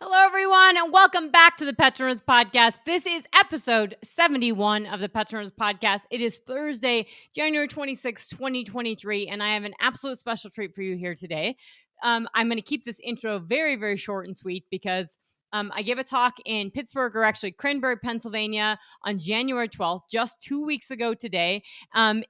Hello, everyone, and welcome back to the PetroNerds podcast. This is episode 71 of the PetroNerds podcast. It is Thursday, January 26, 2023, and I have an absolute special treat for you here today. I'm going to keep this intro very, very short and sweet because I gave a talk in Pittsburgh, or actually Cranberry, Pennsylvania, on January 12th, just 2 weeks ago today.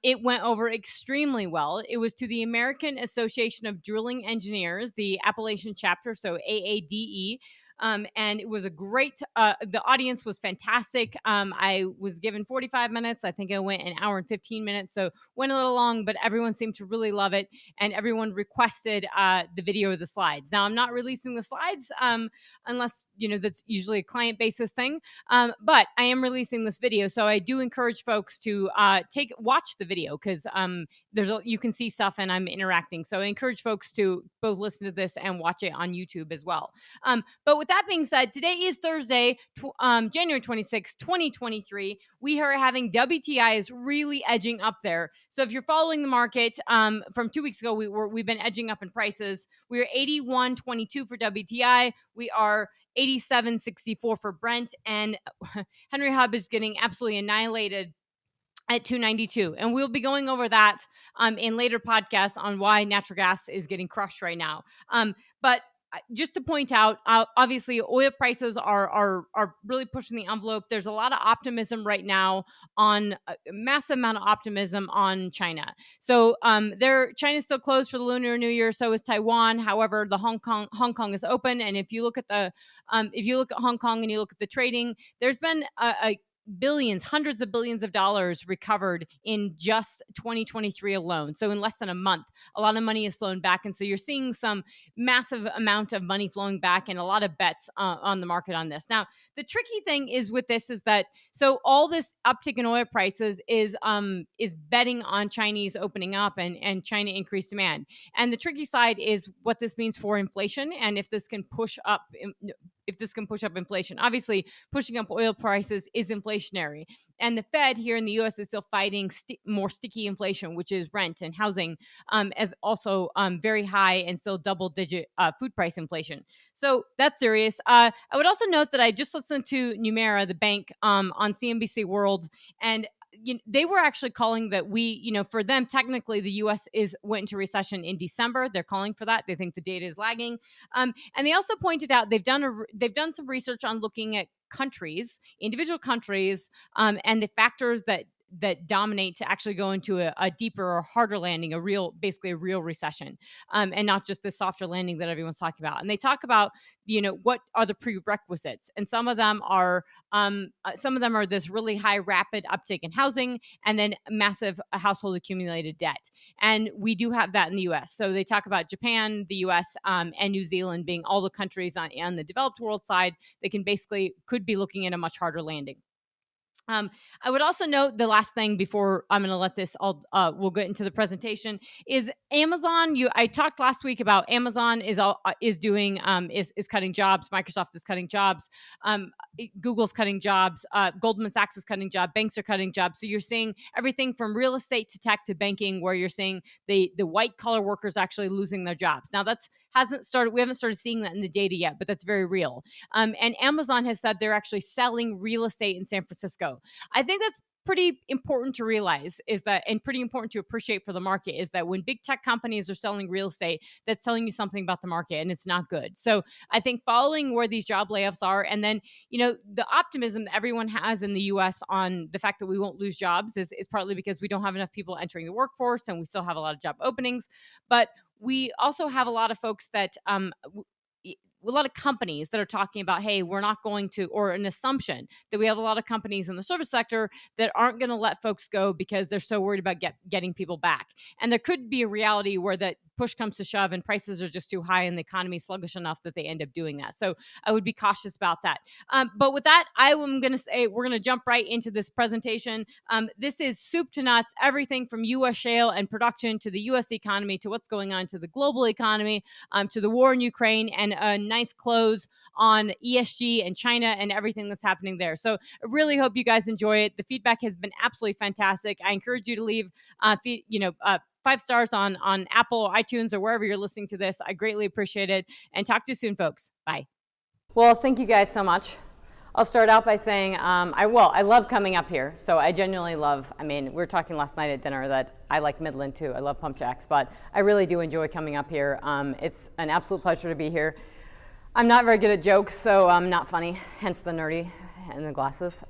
It went over extremely well. It was to the American Association of Drilling Engineers, the Appalachian chapter, so AADE. And it was a great, the audience was fantastic. I was given 45 minutes. I think it went an hour and 15 minutes. So went a little long, but everyone seemed to really love it. And everyone requested the video of the slides. Now, I'm not releasing the slides unless, that's usually a client basis thing. But I am releasing this video. So I do encourage folks to watch the video because you can see stuff and I'm interacting. So I encourage folks to both listen to this and watch it on YouTube as well. But with that being said, today is Thursday, January 26, 2023. We are having WTI is really edging up there. So if you're following the market, from 2 weeks ago, we've been edging up in prices. We are 81.22 for WTI. We are 87.64 for Brent, and Henry Hub is getting absolutely annihilated at 292. And we'll be going over that in later podcasts on why natural gas is getting crushed right now. But just to point out, obviously, oil prices are really pushing the envelope. There's a lot of optimism right now on a massive amount of optimism on China. So China's still closed for the Lunar New Year. So is Taiwan. However, the Hong Kong is open. And if you look at Hong Kong and you look at the trading, there's been a billions, hundreds of billions of dollars recovered in just 2023 alone. So in less than a month, a lot of money has flown back. And so you're seeing some massive amount of money flowing back and a lot of bets on the market on this. Now, the tricky thing is with this is that, so all this uptick in oil prices is betting on Chinese opening up and China increased demand. And the tricky side is what this means for inflation and if this can push up inflation. Obviously, pushing up oil prices is inflationary. And the Fed here in the U.S. is still fighting more sticky inflation, which is rent and housing, as also very high and still double-digit food price inflation. So that's serious. I would also note that I just listened to Numera, the bank, on CNBC World, and they were actually calling that for them, technically, the U.S. went into recession in December. They're calling for that. They think the data is lagging. And they also pointed out they've done some research on looking at individual countries, and the factors that dominate to actually go into a deeper or harder landing, basically a real recession, and not just the softer landing that everyone's talking about. And they talk about, what are the prerequisites, and some of them are this really high rapid uptick in housing, and then massive household accumulated debt. And we do have that in the U.S. So they talk about Japan, the U.S., and New Zealand being all the countries on the developed world side that could be looking at a much harder landing. I would also note the last thing before I'm going to let this we'll get into the presentation is Amazon. I talked last week about Amazon is cutting jobs. Microsoft is cutting jobs. Google's cutting jobs. Goldman Sachs is cutting jobs. Banks are cutting jobs. So you're seeing everything from real estate to tech to banking, where you're seeing the white collar workers actually losing their jobs. Now hasn't started. We haven't started seeing that in the data yet, but that's very real. And Amazon has said they're actually selling real estate in San Francisco. I think that's pretty important to realize and pretty important to appreciate for the market is that when big tech companies are selling real estate, that's telling you something about the market and it's not good. So I think following where these job layoffs are, and then, the optimism that everyone has in the US on the fact that we won't lose jobs is partly because we don't have enough people entering the workforce and we still have a lot of job openings. But we also have a lot of folks that, a lot of companies that are talking about, hey, we're not going to, or an assumption that we have a lot of companies in the service sector that aren't going to let folks go because they're so worried about getting people back. And there could be a reality where that push comes to shove and prices are just too high and the economy is sluggish enough that they end up doing that. So I would be cautious about that. But with that, I am going to say we're going to jump right into this presentation. This is soup to nuts, everything from U.S. shale and production to the U.S. economy to what's going on to the global economy, to the war in Ukraine, and a nice close on ESG and China and everything that's happening there. So I really hope you guys enjoy it. The feedback has been absolutely fantastic. I encourage you to leave 5 stars on Apple, iTunes, or wherever you're listening to this. I greatly appreciate it. And talk to you soon, folks. Bye. Well, thank you guys so much. I'll start out by saying I love coming up here. So I genuinely love, we were talking last night at dinner that I like Midland too. I love pump jacks, but I really do enjoy coming up here. It's an absolute pleasure to be here. I'm not very good at jokes, so I'm not funny, hence the nerdy and the glasses.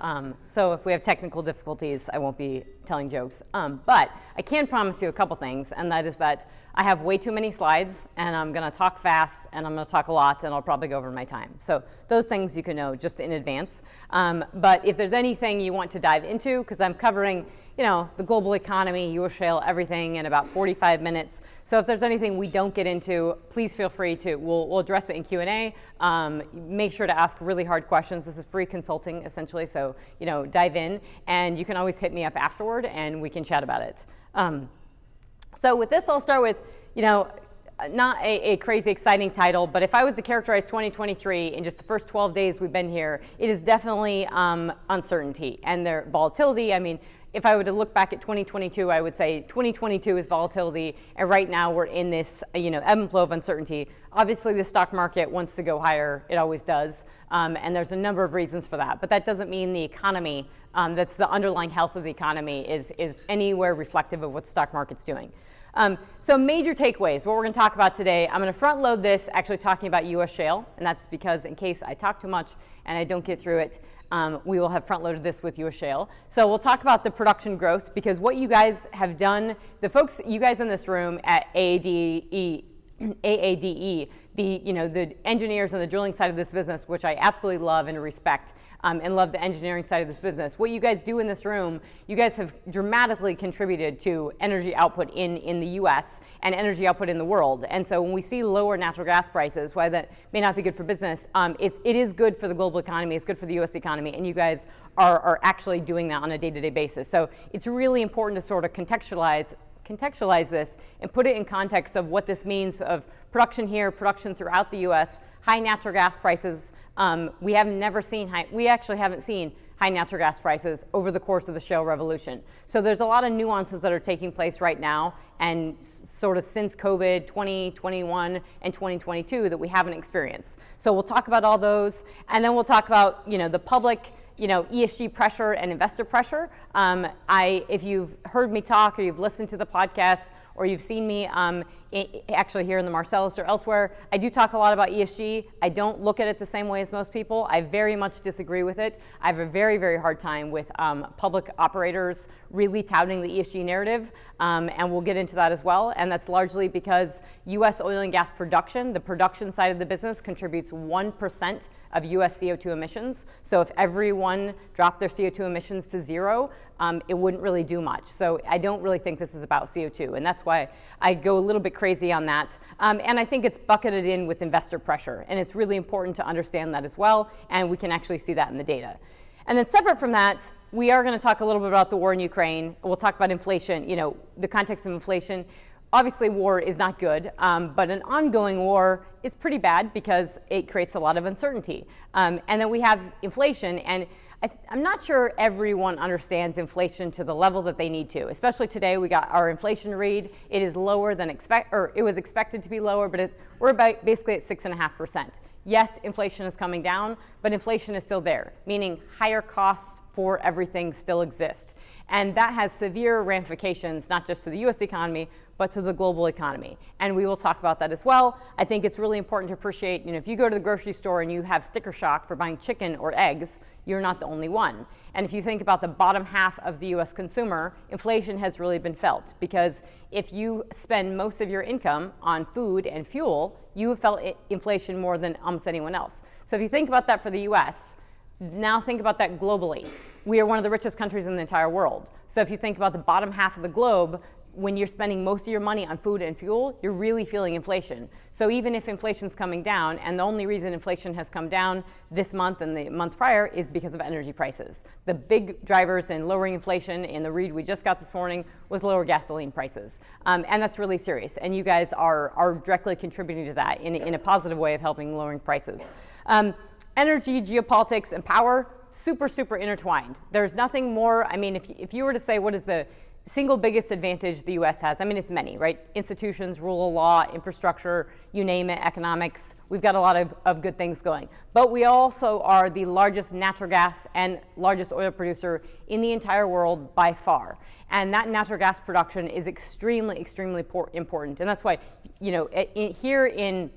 So if we have technical difficulties, I won't be telling jokes. But I can promise you a couple things, and that is that I have way too many slides, and I'm going to talk fast, and I'm going to talk a lot, and I'll probably go over my time. So those things you can know just in advance. But if there's anything you want to dive into, because I'm covering the global economy, U.S. shale, everything in about 45 minutes. So if there's anything we don't get into, please feel free to, we'll address it in Q&A. Make sure to ask really hard questions. This is free consulting, essentially, so dive in. And you can always hit me up afterward, and we can chat about it. So with this, I'll start with, not a crazy exciting title, but if I was to characterize 2023 in just the first 12 days we've been here, it is definitely uncertainty and their volatility. If I were to look back at 2022, I would say 2022 is volatility, and right now we're in this, ebb and flow of uncertainty. Obviously, the stock market wants to go higher; it always does, and there's a number of reasons for that. But that doesn't mean the economy, that's the underlying health of the economy, is anywhere reflective of what the stock market's doing. So major takeaways, what we're going to talk about today. I'm going to front load this actually talking about U.S. shale, and that's because in case I talk too much and I don't get through it, we will have front loaded this with U.S. shale. So we'll talk about the production growth, because what you guys have done, the folks, you guys in this room at AADE, the engineers on the drilling side of this business, which I absolutely love and respect, and love the engineering side of this business. What you guys do in this room, you guys have dramatically contributed to energy output in the US and energy output in the world. And so when we see lower natural gas prices, while that may not be good for business, it is good for the global economy, it's good for the US economy, and you guys are actually doing that on a day-to-day basis. So it's really important to sort of contextualize this and put it in context of what this means of production here, production throughout the U.S., high natural gas prices. We actually haven't seen high natural gas prices over the course of the shale revolution. So there's a lot of nuances that are taking place right now, and sort of since COVID 2021 and 2022 that we haven't experienced. So we'll talk about all those, and then we'll talk about the public ESG pressure and investor pressure. If you've heard me talk, or you've listened to the podcast, or you've seen me actually here in the Marcellus or elsewhere, I do talk a lot about ESG. I don't look at it the same way as most people. I very much disagree with it. I have a very, very hard time with public operators really touting the ESG narrative, and we'll get into that as well. And that's largely because U.S. oil and gas production, the production side of the business, contributes 1% of U.S. CO2 emissions. So if everyone dropped their CO2 emissions to zero, it wouldn't really do much. So I don't really think this is about CO2, and that's why I go a little bit crazy on that. And I think it's bucketed in with investor pressure, and it's really important to understand that as well, and we can actually see that in the data. And then separate from that, we are going to talk a little bit about the war in Ukraine. We'll talk about inflation, the context of inflation. Obviously, war is not good, but an ongoing war is pretty bad because it creates a lot of uncertainty. And then we have inflation, and I'm not sure everyone understands inflation to the level that they need to. Especially today, we got our inflation read. It is lower than it was expected to be lower, but we're about basically at 6.5%. Yes, inflation is coming down, but inflation is still there, meaning higher costs for everything still exist. And that has severe ramifications, not just to the US economy, but to the global economy. And we will talk about that as well. I think it's really important to appreciate, if you go to the grocery store and you have sticker shock for buying chicken or eggs, you're not the only one. And if you think about the bottom half of the US consumer, inflation has really been felt, because if you spend most of your income on food and fuel, you have felt inflation more than almost anyone else. So if you think about that for the US, now think about that globally. We are one of the richest countries in the entire world. So if you think about the bottom half of the globe, when you're spending most of your money on food and fuel, you're really feeling inflation. So even if inflation's coming down, and the only reason inflation has come down this month and the month prior is because of energy prices. The big drivers in lowering inflation in the read we just got this morning was lower gasoline prices. And that's really serious. And you guys are directly contributing to that in a positive way of helping lowering prices. Energy, geopolitics, and power, super, super intertwined. There's nothing more, if you were to say what is the single biggest advantage the U.S. has, I mean, it's many, right? Institutions, rule of law, infrastructure, you name it, economics. We've got a lot of good things going. But we also are the largest natural gas and largest oil producer in the entire world by far. And that natural gas production is extremely, extremely important. And that's why, here in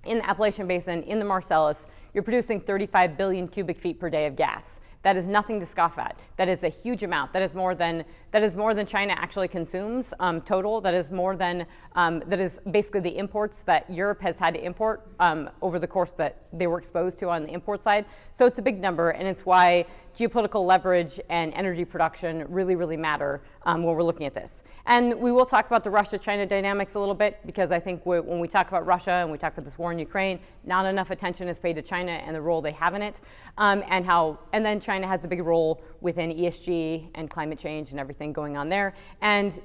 the Appalachian Basin, in the Marcellus, you're producing 35 billion cubic feet per day of gas. That is nothing to scoff at. That is a huge amount. That is more than China actually consumes total. That is more than that is basically the imports that Europe has had to import over the course that they were exposed to on the import side. So it's a big number, and it's why geopolitical leverage and energy production really, really matter when we're looking at this. And we will talk about the Russia-China dynamics a little bit, because I think when we talk about Russia and we talk about this war in Ukraine, not enough attention is paid to China and the role they have in it, and then China has a big role within ESG and climate change and everything going on there. And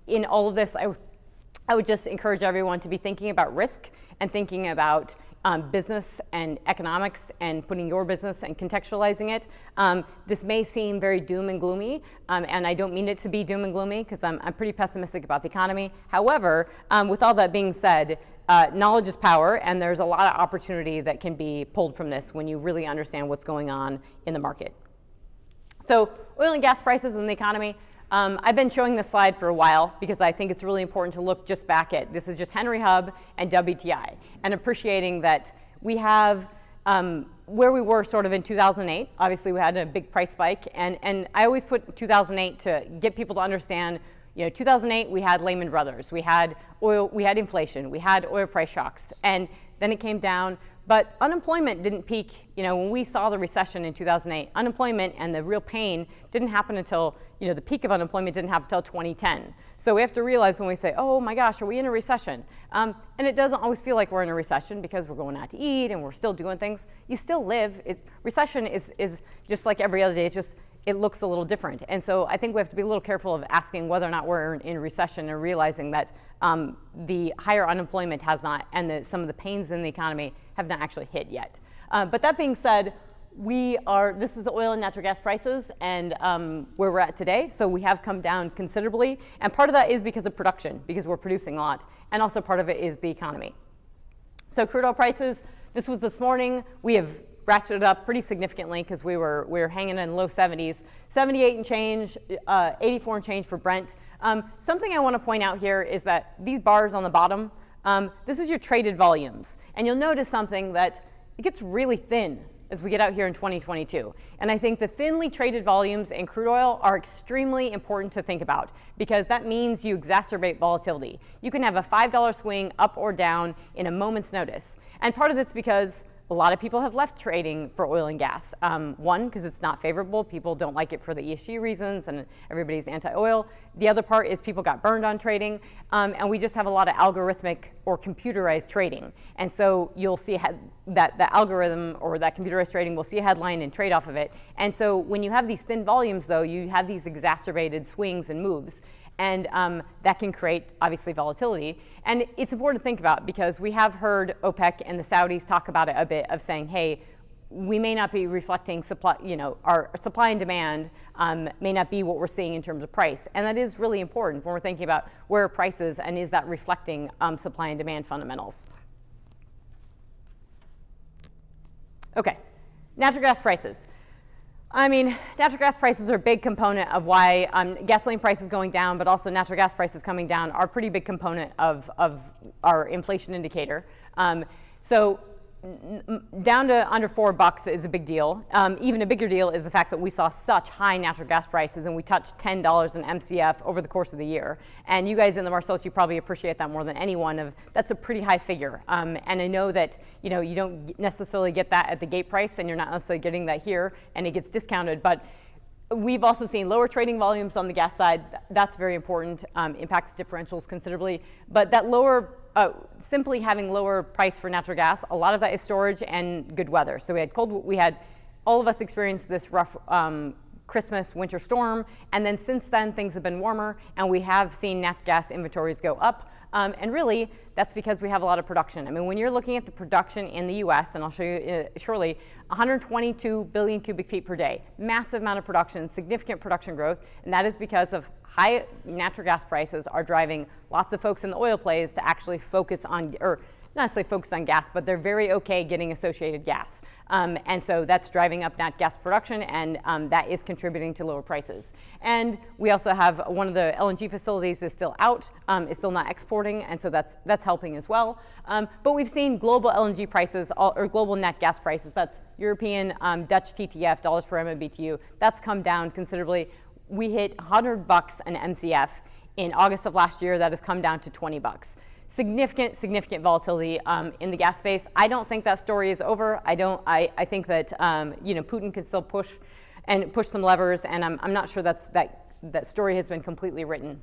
in all of this, I would just encourage everyone to be thinking about risk and thinking about business and economics and putting your business and contextualizing it. This may seem very doom and gloomy, and I don't mean it to be doom and gloomy, because I'm pretty pessimistic about the economy. However, with all that being said, knowledge is power, and there's a lot of opportunity that can be pulled from this when you really understand what's going on in the market. So oil and gas prices in the economy. I've been showing this slide for a while because I think it's really important to look just back at, this is just Henry Hub and WTI, and appreciating that we have where we were sort of in 2008. Obviously, we had a big price spike, and I always put 2008 to get people to understand, 2008 we had Lehman Brothers, we had oil, we had inflation, we had oil price shocks, and then it came down. But unemployment didn't peak, when we saw the recession in 2008, unemployment and the real pain didn't happen until, the peak of unemployment didn't happen until 2010. So we have to realize when we say, oh my gosh, are we in a recession? And it doesn't always feel like we're in a recession because we're going out to eat and we're still doing things. You still live. Recession is just like every other day. It's just, it looks a little different. And so I think we have to be a little careful of asking whether or not we're in recession, and realizing that the higher unemployment has not, and some of the pains in the economy have not actually hit yet. But that being said, this is the oil and natural gas prices and where we're at today. So we have come down considerably. And part of that is because of production, because we're producing a lot. And also part of it is the economy. So crude oil prices, this was this morning. We have ratcheted up pretty significantly because we were hanging in low 70s, 78 and change, 84 and change for Brent. Something I want to point out here is that these bars on the bottom, this is your traded volumes. And you'll notice something, that it gets really thin as we get out here in 2022. And I think the thinly traded volumes in crude oil are extremely important to think about, because that means you exacerbate volatility. You can have a $5 swing up or down in a moment's notice. And part of it's because a lot of people have left trading for oil and gas. One, because it's not favorable. People don't like it for the ESG reasons, and everybody's anti-oil. The other part is people got burned on trading, and we just have a lot of algorithmic or computerized trading. And so you'll see that the algorithm or that computerized trading will see a headline and trade off of it. And so when you have these thin volumes, though, you have these exacerbated swings and moves. And that can create, obviously, volatility. And it's important to think about, because we have heard OPEC and the Saudis talk about it a bit, of saying, hey, we may not be reflecting supply, our supply and demand may not be what we're seeing in terms of price. And that is really important when we're thinking about where are prices and is that reflecting supply and demand fundamentals. Okay, natural gas prices. I mean, natural gas prices are a big component of why gasoline prices going down, but also natural gas prices coming down are a pretty big component of our inflation indicator. So down to under $4 is a big deal. Even a bigger deal is the fact that we saw such high natural gas prices, and we touched $10 an MCF over the course of the year. And you guys in the Marcellus, you probably appreciate that more than anyone. That's a pretty high figure. And I know that you don't necessarily get that at the gate price, and you're not necessarily getting that here, and it gets discounted. But we've also seen lower trading volumes on the gas side. That's very important. Impacts differentials considerably. But that lower simply having lower price for natural gas, a lot of that is storage and good weather. So we had all of us experience this rough Christmas winter storm, and then since then things have been warmer, and we have seen natural gas inventories go up. And really, that's because we have a lot of production. I mean, when you're looking at the production in the US, and I'll show you shortly, 122 billion cubic feet per day, massive amount of production, significant production growth, and that is because of high natural gas prices are driving lots of folks in the oil plays to actually focus on, or not necessarily focus on gas, but they're very okay getting associated gas. And so that's driving up nat gas production, and that is contributing to lower prices. And we also have one of the LNG facilities is still out, is still not exporting, and so that's helping as well. But we've seen global LNG prices, or global nat gas prices, that's European, Dutch TTF, dollars per MMBTU, that's come down considerably. We hit $100 an MCF in August of last year. That has come down to $20. Significant volatility in the gas space. I don't think that story is over. I think that Putin can still push some levers, and I'm not sure that story has been completely written.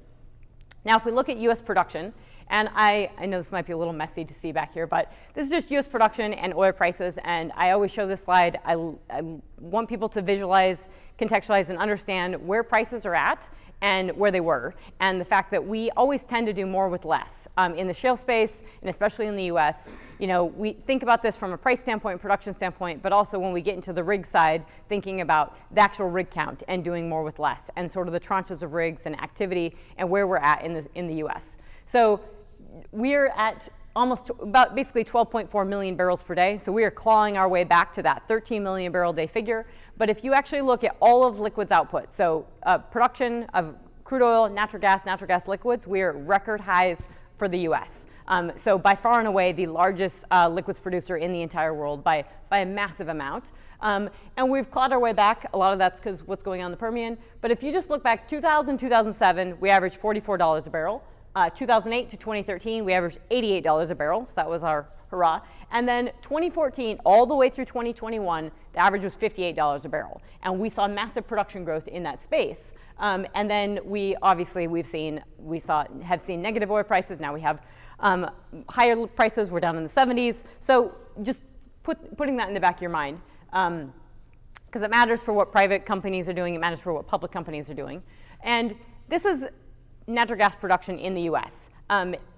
Now, if we look at U.S. production, and I know this might be a little messy to see back here, but this is just U.S. production and oil prices, and I always show this slide. I want people to visualize, contextualize, and understand where prices are at and where they were, and the fact that we always tend to do more with less. In the shale space, and especially in the US, we think about this from a price standpoint, production standpoint, but also when we get into the rig side, thinking about the actual rig count and doing more with less, and sort of the tranches of rigs and activity and where we're at in the US. So we're at about basically 12.4 million barrels per day. So we are clawing our way back to that 13 million barrel day figure. But if you actually look at all of liquids output, so production of crude oil, natural gas liquids, we are at record highs for the US. So by far and away the largest liquids producer in the entire world by a massive amount. And we've clawed our way back. A lot of that's because what's going on in the Permian. But if you just look back 2000, 2007, we averaged $44 a barrel. 2008 to 2013, we averaged $88 a barrel, so that was our hurrah. And then 2014, all the way through 2021, the average was $58 a barrel. And we saw massive production growth in that space. And then we have seen negative oil prices. Now we have higher prices. We're down in the 70s. So just putting that in the back of your mind, because it matters for what private companies are doing. It matters for what public companies are doing. And this is natural gas production in the US,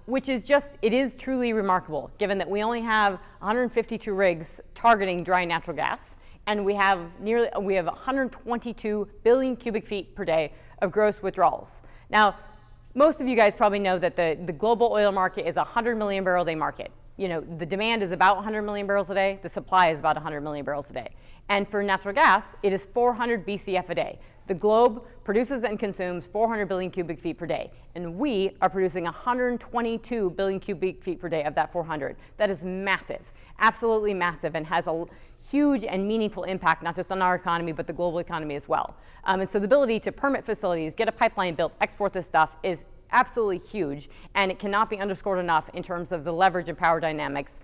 which is truly remarkable, given that we only have 152 rigs targeting dry natural gas, and we have 122 billion cubic feet per day of gross withdrawals. Now, most of you guys probably know that the global oil market is a 100 million barrel a day market. The demand is about 100 million barrels a day. The supply is about 100 million barrels a day. And for natural gas, it is 400 BCF a day. The globe produces and consumes 400 billion cubic feet per day. And we are producing 122 billion cubic feet per day of that 400. That is massive, absolutely massive, and has a huge and meaningful impact, not just on our economy, but the global economy as well. And so the ability to permit facilities, get a pipeline built, export this stuff is absolutely huge, and it cannot be underscored enough in terms of the leverage and power dynamics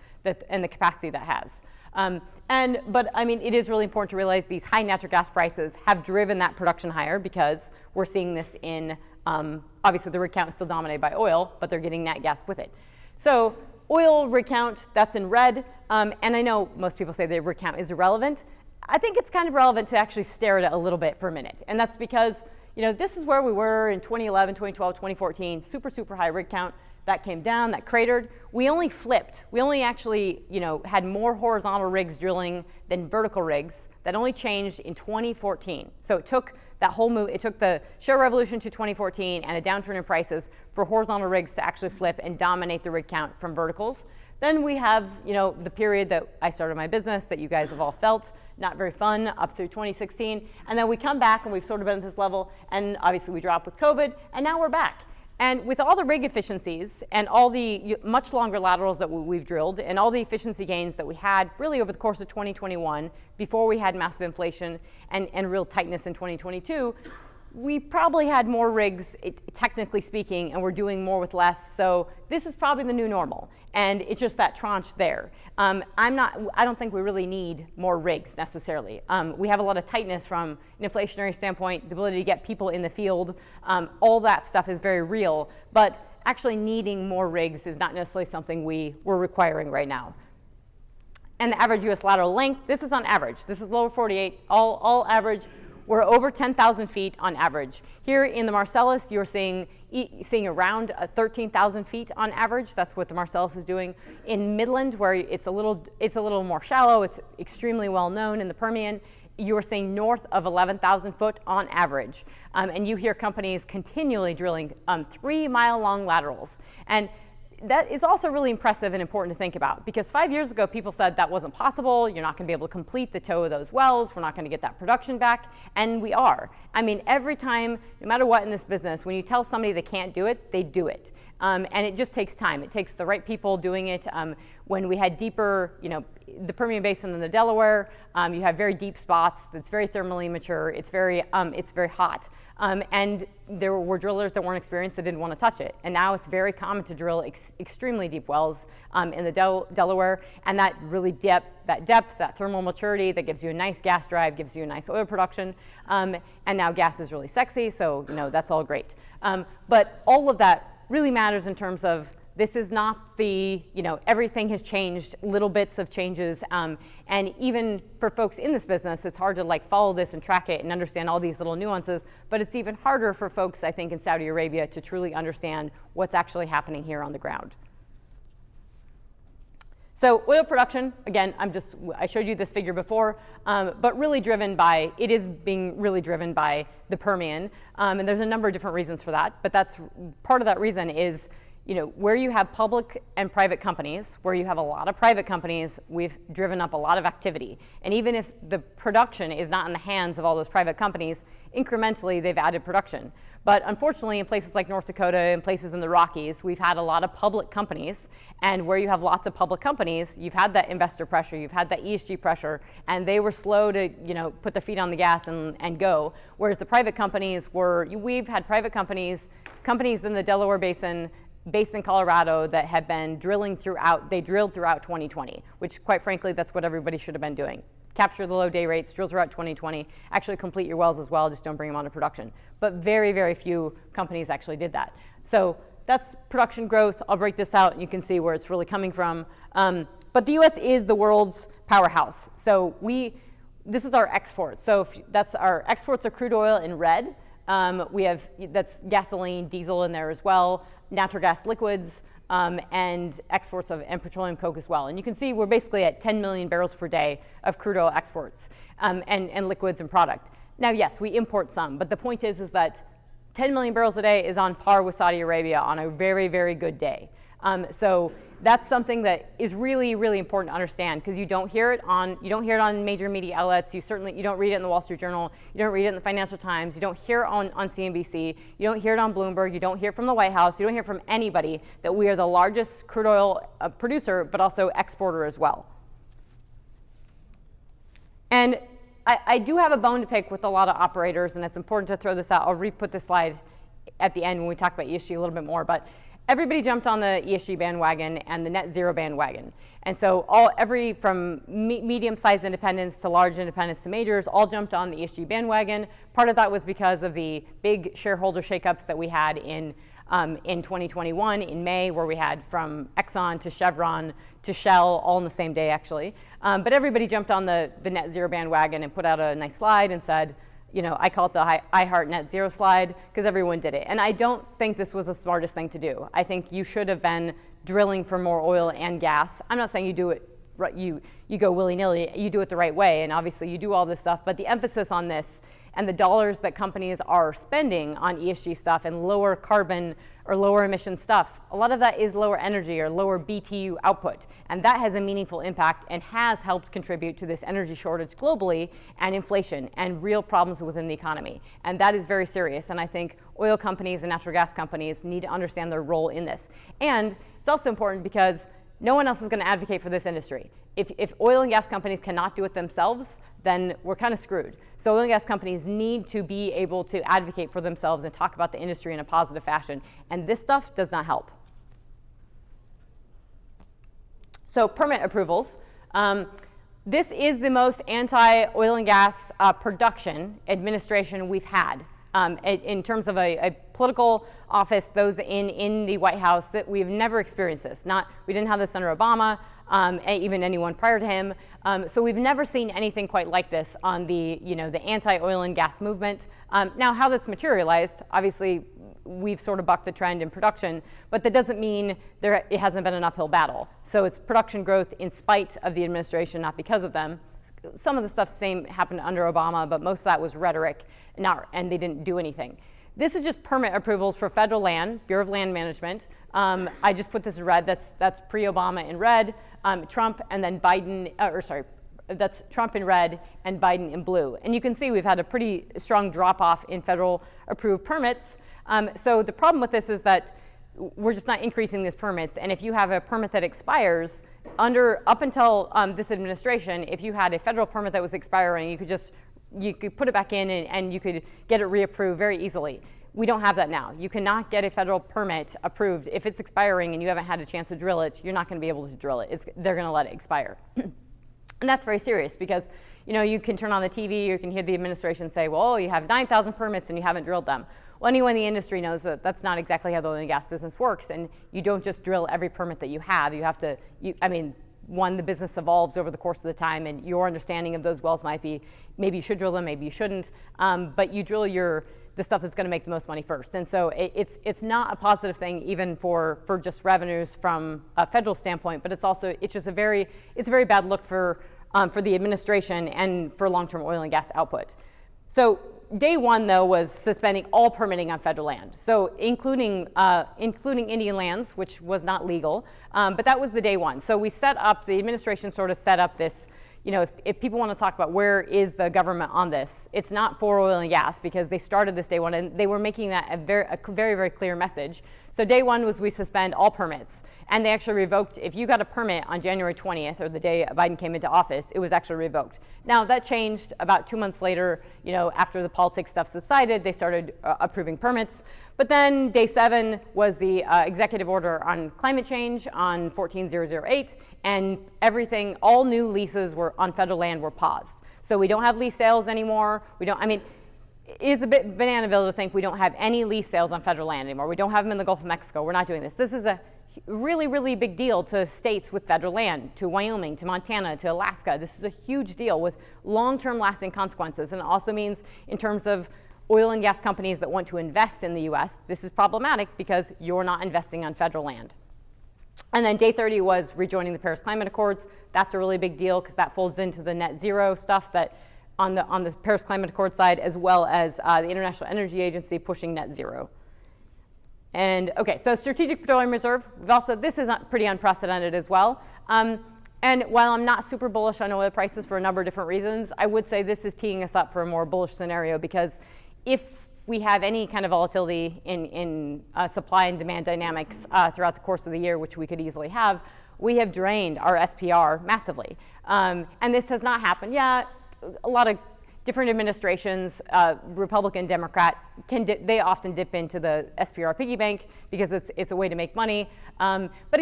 and the capacity that has. But it is really important to realize these high natural gas prices have driven that production higher, because we're seeing this in, obviously the rig count is still dominated by oil, but they're getting nat gas with it. So oil rig count, that's in red, and I know most people say the rig count is irrelevant. I think it's kind of relevant to actually stare at it a little bit for a minute, and that's because this is where we were in 2011, 2012, 2014, super high rig count. That came down, that cratered. We only flipped. We only actually, had more horizontal rigs drilling than vertical rigs. That only changed in 2014. So it took that whole move, it took the shale revolution to 2014 and a downturn in prices for horizontal rigs to actually flip and dominate the rig count from verticals. Then we have, the period that I started my business that you guys have all felt, not very fun, up through 2016. And then we come back and we've sort of been at this level, and obviously we dropped with COVID, and now we're back. And with all the rig efficiencies and all the much longer laterals that we've drilled and all the efficiency gains that we had really over the course of 2021, before we had massive inflation and real tightness in 2022, we probably had more rigs, technically speaking, and we're doing more with less. So this is probably the new normal, and it's just that tranche there. I don't think we really need more rigs necessarily. We have a lot of tightness from an inflationary standpoint, the ability to get people in the field. All that stuff is very real, but actually needing more rigs is not necessarily something we're requiring right now. And the average U.S. lateral length, this is on average. This is lower 48, all average. we're over 10,000 feet on average. Here in the Marcellus, you're seeing around 13,000 feet on average. That's what the Marcellus is doing. In Midland, where it's a little more shallow, it's extremely well known in the Permian, you're seeing north of 11,000 foot on average. And you hear companies continually drilling 3-mile-long laterals. And that is also really impressive and important to think about, because 5 years ago, people said that wasn't possible. You're not going to be able to complete the toe of those wells. We're not going to get that production back. And we are. I mean, every time, no matter what in this business, when you tell somebody they can't do it, they do it. And it just takes time. It takes the right people doing it. When we had deeper, the Permian Basin and the Delaware, you have very deep spots. That's very thermally mature. It's very hot. And there were drillers that weren't experienced that didn't want to touch it. And now it's very common to drill extremely deep wells in the Delaware. And that really depth, that thermal maturity, that gives you a nice gas drive, gives you a nice oil production. And now gas is really sexy, so that's all great. But all of that really matters in terms of this is not the, everything has changed, little bits of changes. And even for folks in this business, it's hard to follow this and track it and understand all these little nuances. But it's even harder for folks, I think, in Saudi Arabia to truly understand what's actually happening here on the ground. So oil production, again, I showed you this figure before, but it is being really driven by the Permian. And there's a number of different reasons for that. But that's part of that reason is, where you have public and private companies, where you have a lot of private companies, we've driven up a lot of activity. And even if the production is not in the hands of all those private companies, incrementally they've added production. But unfortunately, in places like North Dakota and places in the Rockies, we've had a lot of public companies. And where you have lots of public companies, you've had that investor pressure, you've had that ESG pressure, and they were slow to put their feet on the gas and go. Whereas the private companies we've had private companies in the Delaware Basin, based in Colorado, that have been drilled throughout 2020, which quite frankly, that's what everybody should have been doing. Capture the low day rates, drill throughout 2020, actually complete your wells as well, just don't bring them onto production. But very, very few companies actually did that. So that's production growth. I'll break this out and you can see where it's really coming from. But the US is the world's powerhouse. So this is our exports. So that's our exports of crude oil in red. That's gasoline, diesel in there as well, natural gas liquids, and exports and petroleum coke as well. And you can see we're basically at 10 million barrels per day of crude oil exports and liquids and product. Now, yes, we import some, but the point is that 10 million barrels a day is on par with Saudi Arabia on a very, very good day. So that's something that is really, really important to understand, because you don't hear it on major media outlets. You don't read it in the Wall Street Journal. You don't read it in the Financial Times. You don't hear it on CNBC. You don't hear it on Bloomberg. You don't hear it from the White House. You don't hear from anybody that we are the largest crude oil producer, but also exporter as well. And I do have a bone to pick with a lot of operators, and it's important to throw this out. I'll re-put this slide at the end when we talk about ESG a little bit more. But everybody jumped on the ESG bandwagon and the net zero bandwagon. And so from medium-sized independents to large independents to majors all jumped on the ESG bandwagon. Part of that was because of the big shareholder shakeups that we had in 2021 in May, where we had from Exxon to Chevron to Shell all on the same day, actually. But everybody jumped on the net zero bandwagon and put out a nice slide and said, I call it the I Heart Net Zero slide, because everyone did it. And I don't think this was the smartest thing to do. I think you should have been drilling for more oil and gas. I'm not saying you do it, you go willy-nilly, you do it the right way, and obviously you do all this stuff, but the emphasis on this and the dollars that companies are spending on ESG stuff and lower carbon or lower emission stuff, a lot of that is lower energy or lower BTU output. And that has a meaningful impact and has helped contribute to this energy shortage globally and inflation and real problems within the economy. And that is very serious. And I think oil companies and natural gas companies need to understand their role in this. And it's also important because no one else is going to advocate for this industry. If oil and gas companies cannot do it themselves, then we're kind of screwed. So oil and gas companies need to be able to advocate for themselves and talk about the industry in a positive fashion. And this stuff does not help. So permit approvals. This is the most anti-oil and gas production administration we've had. In terms of a political office, those in the White House, that we've never experienced this. We didn't have this under Obama. even anyone prior to him. So we've never seen anything quite like this on the, the anti-oil and gas movement. Now, how that's materialized, obviously, we've sort of bucked the trend in production, but that doesn't mean it hasn't been an uphill battle. So it's production growth in spite of the administration, not because of them. Some of the stuff same happened under Obama, but most of that was rhetoric, and they didn't do anything. This is just permit approvals for federal land, Bureau of Land Management. I just put this in red. That's pre-Obama in red, Trump, and then Biden. That's Trump in red and Biden in blue. And you can see we've had a pretty strong drop-off in federal approved permits. So the problem with this is that we're just not increasing these permits. And if you have a permit that expires up until this administration, if you had a federal permit that was expiring, you could put it back in and you could get it reapproved very easily. We don't have that now. You cannot get a federal permit approved. If it's expiring and you haven't had a chance to drill it, you're not going to be able to drill it. They're going to let it expire. And that's very serious because, you can turn on the TV, you can hear the administration say, well, you have 9,000 permits and you haven't drilled them. Well, anyone in the industry knows that that's not exactly how the oil and gas business works. And you don't just drill every permit that you have. You have to, the business evolves over the course of the time, and your understanding of those wells might be, maybe you should drill them, maybe you shouldn't. But you drill the stuff that's going to make the most money first. And so it's not a positive thing even for just revenues from a federal standpoint, but it's a very bad look for the administration and for long-term oil and gas output. So day one, though, was suspending all permitting on federal land, so including Indian lands, which was not legal, but that was the day one. So the administration sort of set up this, if people want to talk about where is the government on this, it's not for oil and gas because they started this day one and they were making that a very, very clear message. So day one was we suspend all permits, and they actually revoked, if you got a permit on January 20th or the day Biden came into office, it was actually revoked. Now that changed about 2 months later, after the politics stuff subsided, they started approving permits. But then day 7 was the executive order on climate change on 14008, and all new leases on federal land were paused. So we don't have lease sales anymore. It is a bit bananaville to think we don't have any lease sales on federal land anymore. We don't have them in the Gulf of Mexico. We're not doing this. This is a really, really big deal to states with federal land, to Wyoming, to Montana, to Alaska. This is a huge deal with long-term lasting consequences. And it also means in terms of oil and gas companies that want to invest in the US, this is problematic because you're not investing on federal land. And then day 30 was rejoining the Paris Climate Accords. That's a really big deal because that folds into the net zero stuff that on the Paris Climate Accord side, as well as the International Energy Agency pushing net zero. And okay, so Strategic Petroleum Reserve, this is pretty unprecedented as well. And while I'm not super bullish on oil prices for a number of different reasons, I would say this is teeing us up for a more bullish scenario because if we have any kind of volatility in supply and demand dynamics throughout the course of the year, which we could easily have, we have drained our SPR massively. And this has not happened yet. A lot of different administrations, Republican, Democrat, they often dip into the SPR piggy bank because it's a way to make money, but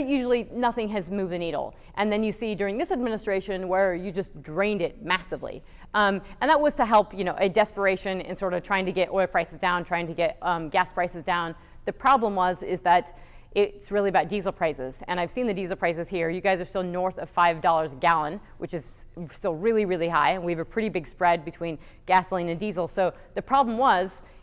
nothing has moved the needle. And then you see during this administration where you just drained it massively. And that was to help, a desperation in sort of trying to get oil prices down, trying to get gas prices down. The problem is that it's really about diesel prices. And I've seen the diesel prices here. You guys are still north of $5 a gallon, which is still really, really high. And we have a pretty big spread between gasoline and diesel. So the problem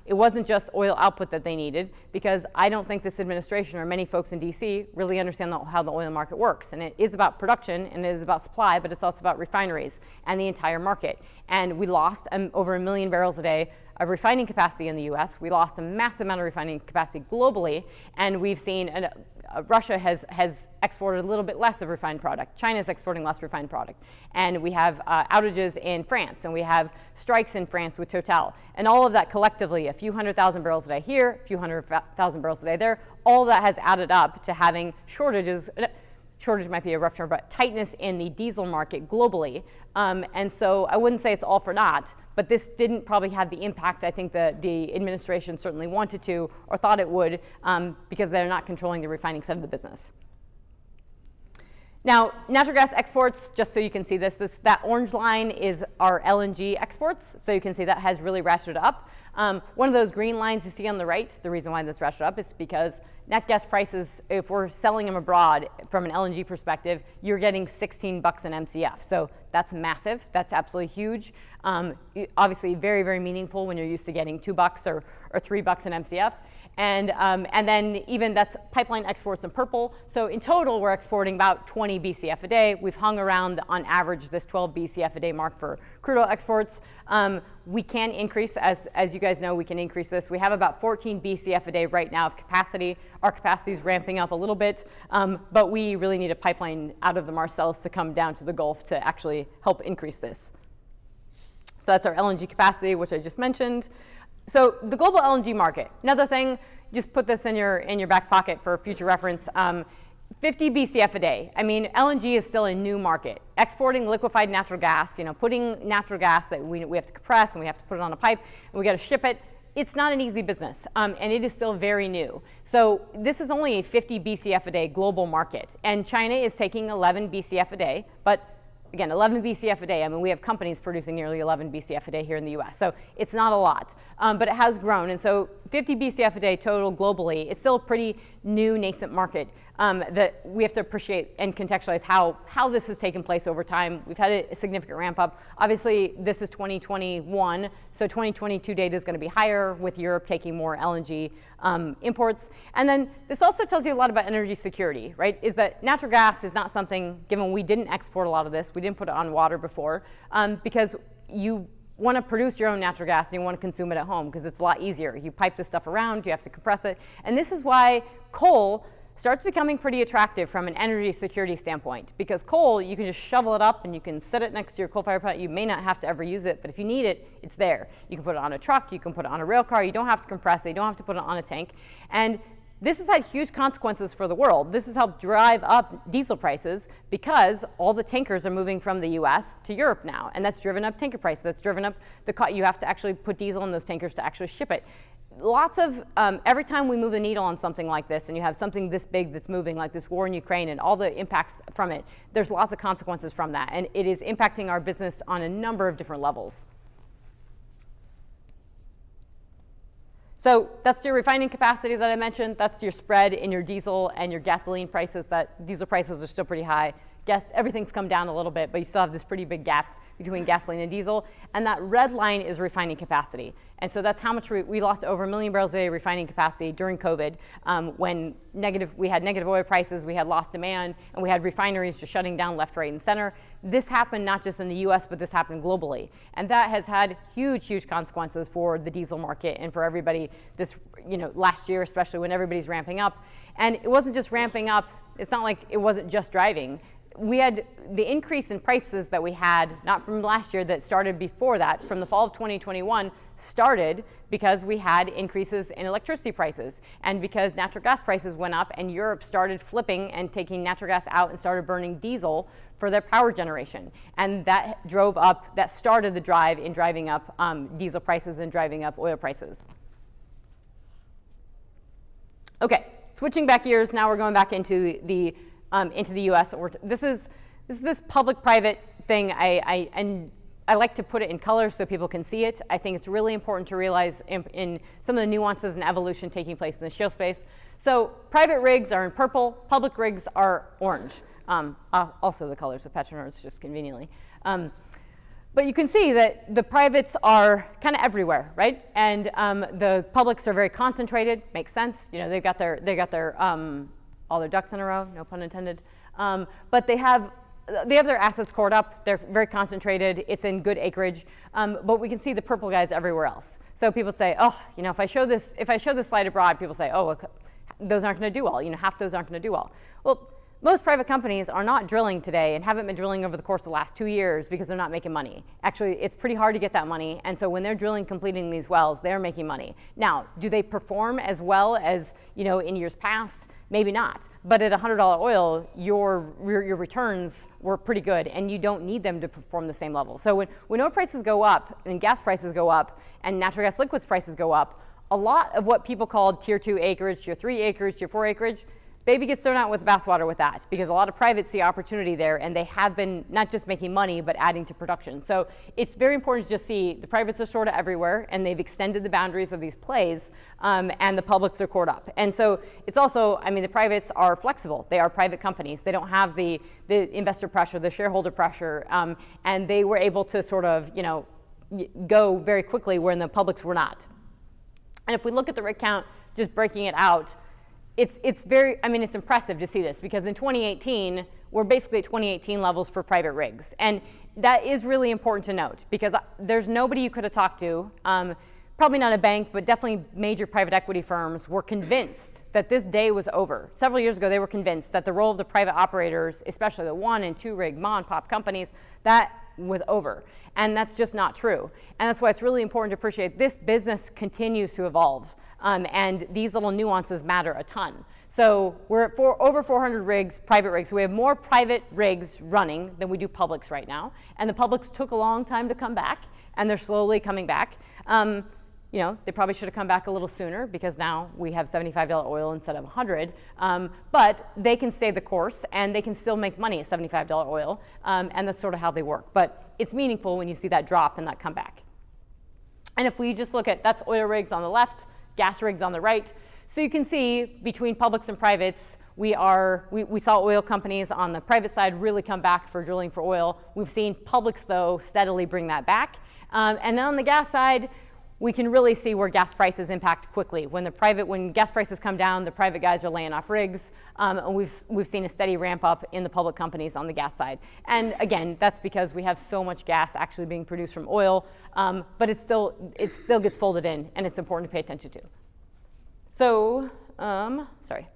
it wasn't just oil output that they needed, because I don't think this administration or many folks in DC really understand how the oil market works. And it is about production and it is about supply, but it's also about refineries and the entire market. And we lost over 1 million barrels a day of refining capacity in the US. We lost a massive amount of refining capacity globally, and we've seen Russia has exported a little bit less of refined product. China's exporting less refined product. And we have outages in France, and we have strikes in France with Total. And all of that collectively, a few 100,000 barrels a day here, a few 100,000 barrels a day there, all that has added up to having shortages. Shortage might be a rough term, but tightness in the diesel market globally. And so I wouldn't say it's all for naught, but this didn't probably have the impact I think the administration certainly wanted to or thought it would, because they're not controlling the refining side of the business. Now, natural gas exports, just so you can see this, that orange line is our LNG exports. So you can see that has really ratcheted up. One of those green lines you see on the right, the reason why this ratcheted up is because nat gas prices, if we're selling them abroad from an LNG perspective, you're getting $16 an MCF. So that's massive. That's absolutely huge. Obviously, very, very meaningful when you're used to getting $2 or $3 an MCF. And then even that's pipeline exports in purple. So in total, we're exporting about 20 BCF a day. We've hung around, on average, this 12 BCF a day mark for crude oil exports. We can increase, as you guys know, we can increase this. We have about 14 BCF a day right now of capacity. Our capacity is ramping up a little bit, but we really need a pipeline out of the Marcellus to come down to the Gulf to actually help increase this. So that's our LNG capacity, which I just mentioned. So the global LNG market, another thing, just put this in your back pocket for future reference, 50 BCF a day. I mean, LNG is still a new market. Exporting liquefied natural gas, putting natural gas that we have to compress and we have to put it on a pipe and we got to ship it, it's not an easy business, and it is still very new. So this is only a 50 BCF a day global market, and China is taking 11 BCF a day, but again, 11 BCF a day. I mean, we have companies producing nearly 11 BCF a day here in the US. So it's not a lot, but it has grown. And so 50 BCF a day total globally, it's still a pretty new nascent market that we have to appreciate and contextualize how this has taken place over time. We've had a significant ramp up. Obviously, this is 2021, so 2022 data is going to be higher with Europe taking more LNG imports. And then this also tells you a lot about energy security, right? Is that natural gas is not something, given we didn't export a lot of this, we didn't put it on water before, because you want to produce your own natural gas and you want to consume it at home because it's a lot easier. You pipe this stuff around, you have to compress it. And this is why coal starts becoming pretty attractive from an energy security standpoint, because coal, you can just shovel it up and you can set it next to your coal-fired plant. You may not have to ever use it, but if you need it, it's there. You can put it on a truck, you can put it on a rail car, you don't have to compress it, you don't have to put it on a tank. And this has had huge consequences for the world. This has helped drive up diesel prices because all the tankers are moving from the US to Europe now, and that's driven up tanker prices. That's driven up the cost. You have to actually put diesel in those tankers to actually ship it. Lots of, every time we move the needle on something like this and you have something this big that's moving, like this war in Ukraine and all the impacts from it, there's lots of consequences from that. And it is impacting our business on a number of different levels. So that's your refining capacity that I mentioned. That's your spread in your diesel and your gasoline prices. That diesel prices are still pretty high. Everything's come down a little bit, but you still have this pretty big gap between gasoline and diesel. And that red line is refining capacity. And so that's how much we lost over 1 million barrels a day of refining capacity during COVID, when we had negative oil prices, we had lost demand, and we had refineries just shutting down left, right, and center. This happened not just in the US, but this happened globally. And that has had huge, huge consequences for the diesel market and for everybody this, last year, especially when everybody's ramping up. And it wasn't just ramping up. It's not like it wasn't just driving. We had the increase in prices that we had, not from last year, that started before that, from the fall of 2021, started because we had increases in electricity prices and because natural gas prices went up and Europe started flipping and taking natural gas out and started burning diesel for their power generation. And that started the drive in driving up diesel prices and driving up oil prices. Okay, switching back gears, now we're going back into the U.S. This is this public-private thing. I like to put it in color so people can see it. I think it's really important to realize in some of the nuances and evolution taking place in the shale space. So private rigs are in purple, public rigs are orange. Also the colors of PetroNerds, just conveniently. But you can see that the privates are kind of everywhere, right? And the publics are very concentrated. Makes sense. They've got their all their ducks in a row, no pun intended. But they have their assets cored up. They're very concentrated. It's in good acreage. But we can see the purple guys everywhere else. So people say, if I show this slide abroad, people say, those aren't going to do well. Half those aren't going to do well. Well, most private companies are not drilling today and haven't been drilling over the course of the last 2 years because they're not making money. Actually, it's pretty hard to get that money. And so when they're drilling, completing these wells, they're making money. Now, do they perform as well as, in years past? Maybe not. But at $100 oil, your returns were pretty good and you don't need them to perform the same level. So when oil prices go up and gas prices go up and natural gas liquids prices go up, a lot of what people call tier 2 acreage, tier 3 acreage, tier 4 acreage, baby gets thrown out with the bathwater with that, because a lot of privates see opportunity there, and they have been not just making money, but adding to production. So it's very important to just see the privates are sort of everywhere, and they've extended the boundaries of these plays, and the publics are caught up. And so it's also, I mean, the privates are flexible. They are private companies. They don't have the investor pressure, the shareholder pressure, and they were able to sort of, you know, go very quickly when the publics were not. And if we look at the rig count, just breaking it out, it's very, I mean, it's impressive to see this, because in 2018, we're basically at 2018 levels for private rigs. And that is really important to note, because there's nobody you could have talked to, probably not a bank, but definitely major private equity firms were convinced that this day was over. Several years ago, they were convinced that the role of the private operators, especially the 1 and 2 rig mom and pop companies, that was over. And that's just not true. And that's why it's really important to appreciate this business continues to evolve. And these little nuances matter a ton. So we're at over 400 rigs, private rigs. So we have more private rigs running than we do publics right now. And the publics took a long time to come back, and they're slowly coming back. You know, they probably should have come back a little sooner, because now we have $75 oil instead of 100. But they can stay the course, and they can still make money at $75 oil. And that's sort of how they work. But it's meaningful when you see that drop and that comeback. And if we just look at, that's oil rigs on the left, gas rigs on the right. So you can see between publics and privates, we saw oil companies on the private side really come back for drilling for oil. We've seen publics, though, steadily bring that back. And then on the gas side, we can really see where gas prices impact quickly. When gas prices come down, the private guys are laying off rigs, and we've seen a steady ramp up in the public companies on the gas side. And again, that's because we have so much gas actually being produced from oil, but it still gets folded in, and it's important to pay attention to. So, sorry.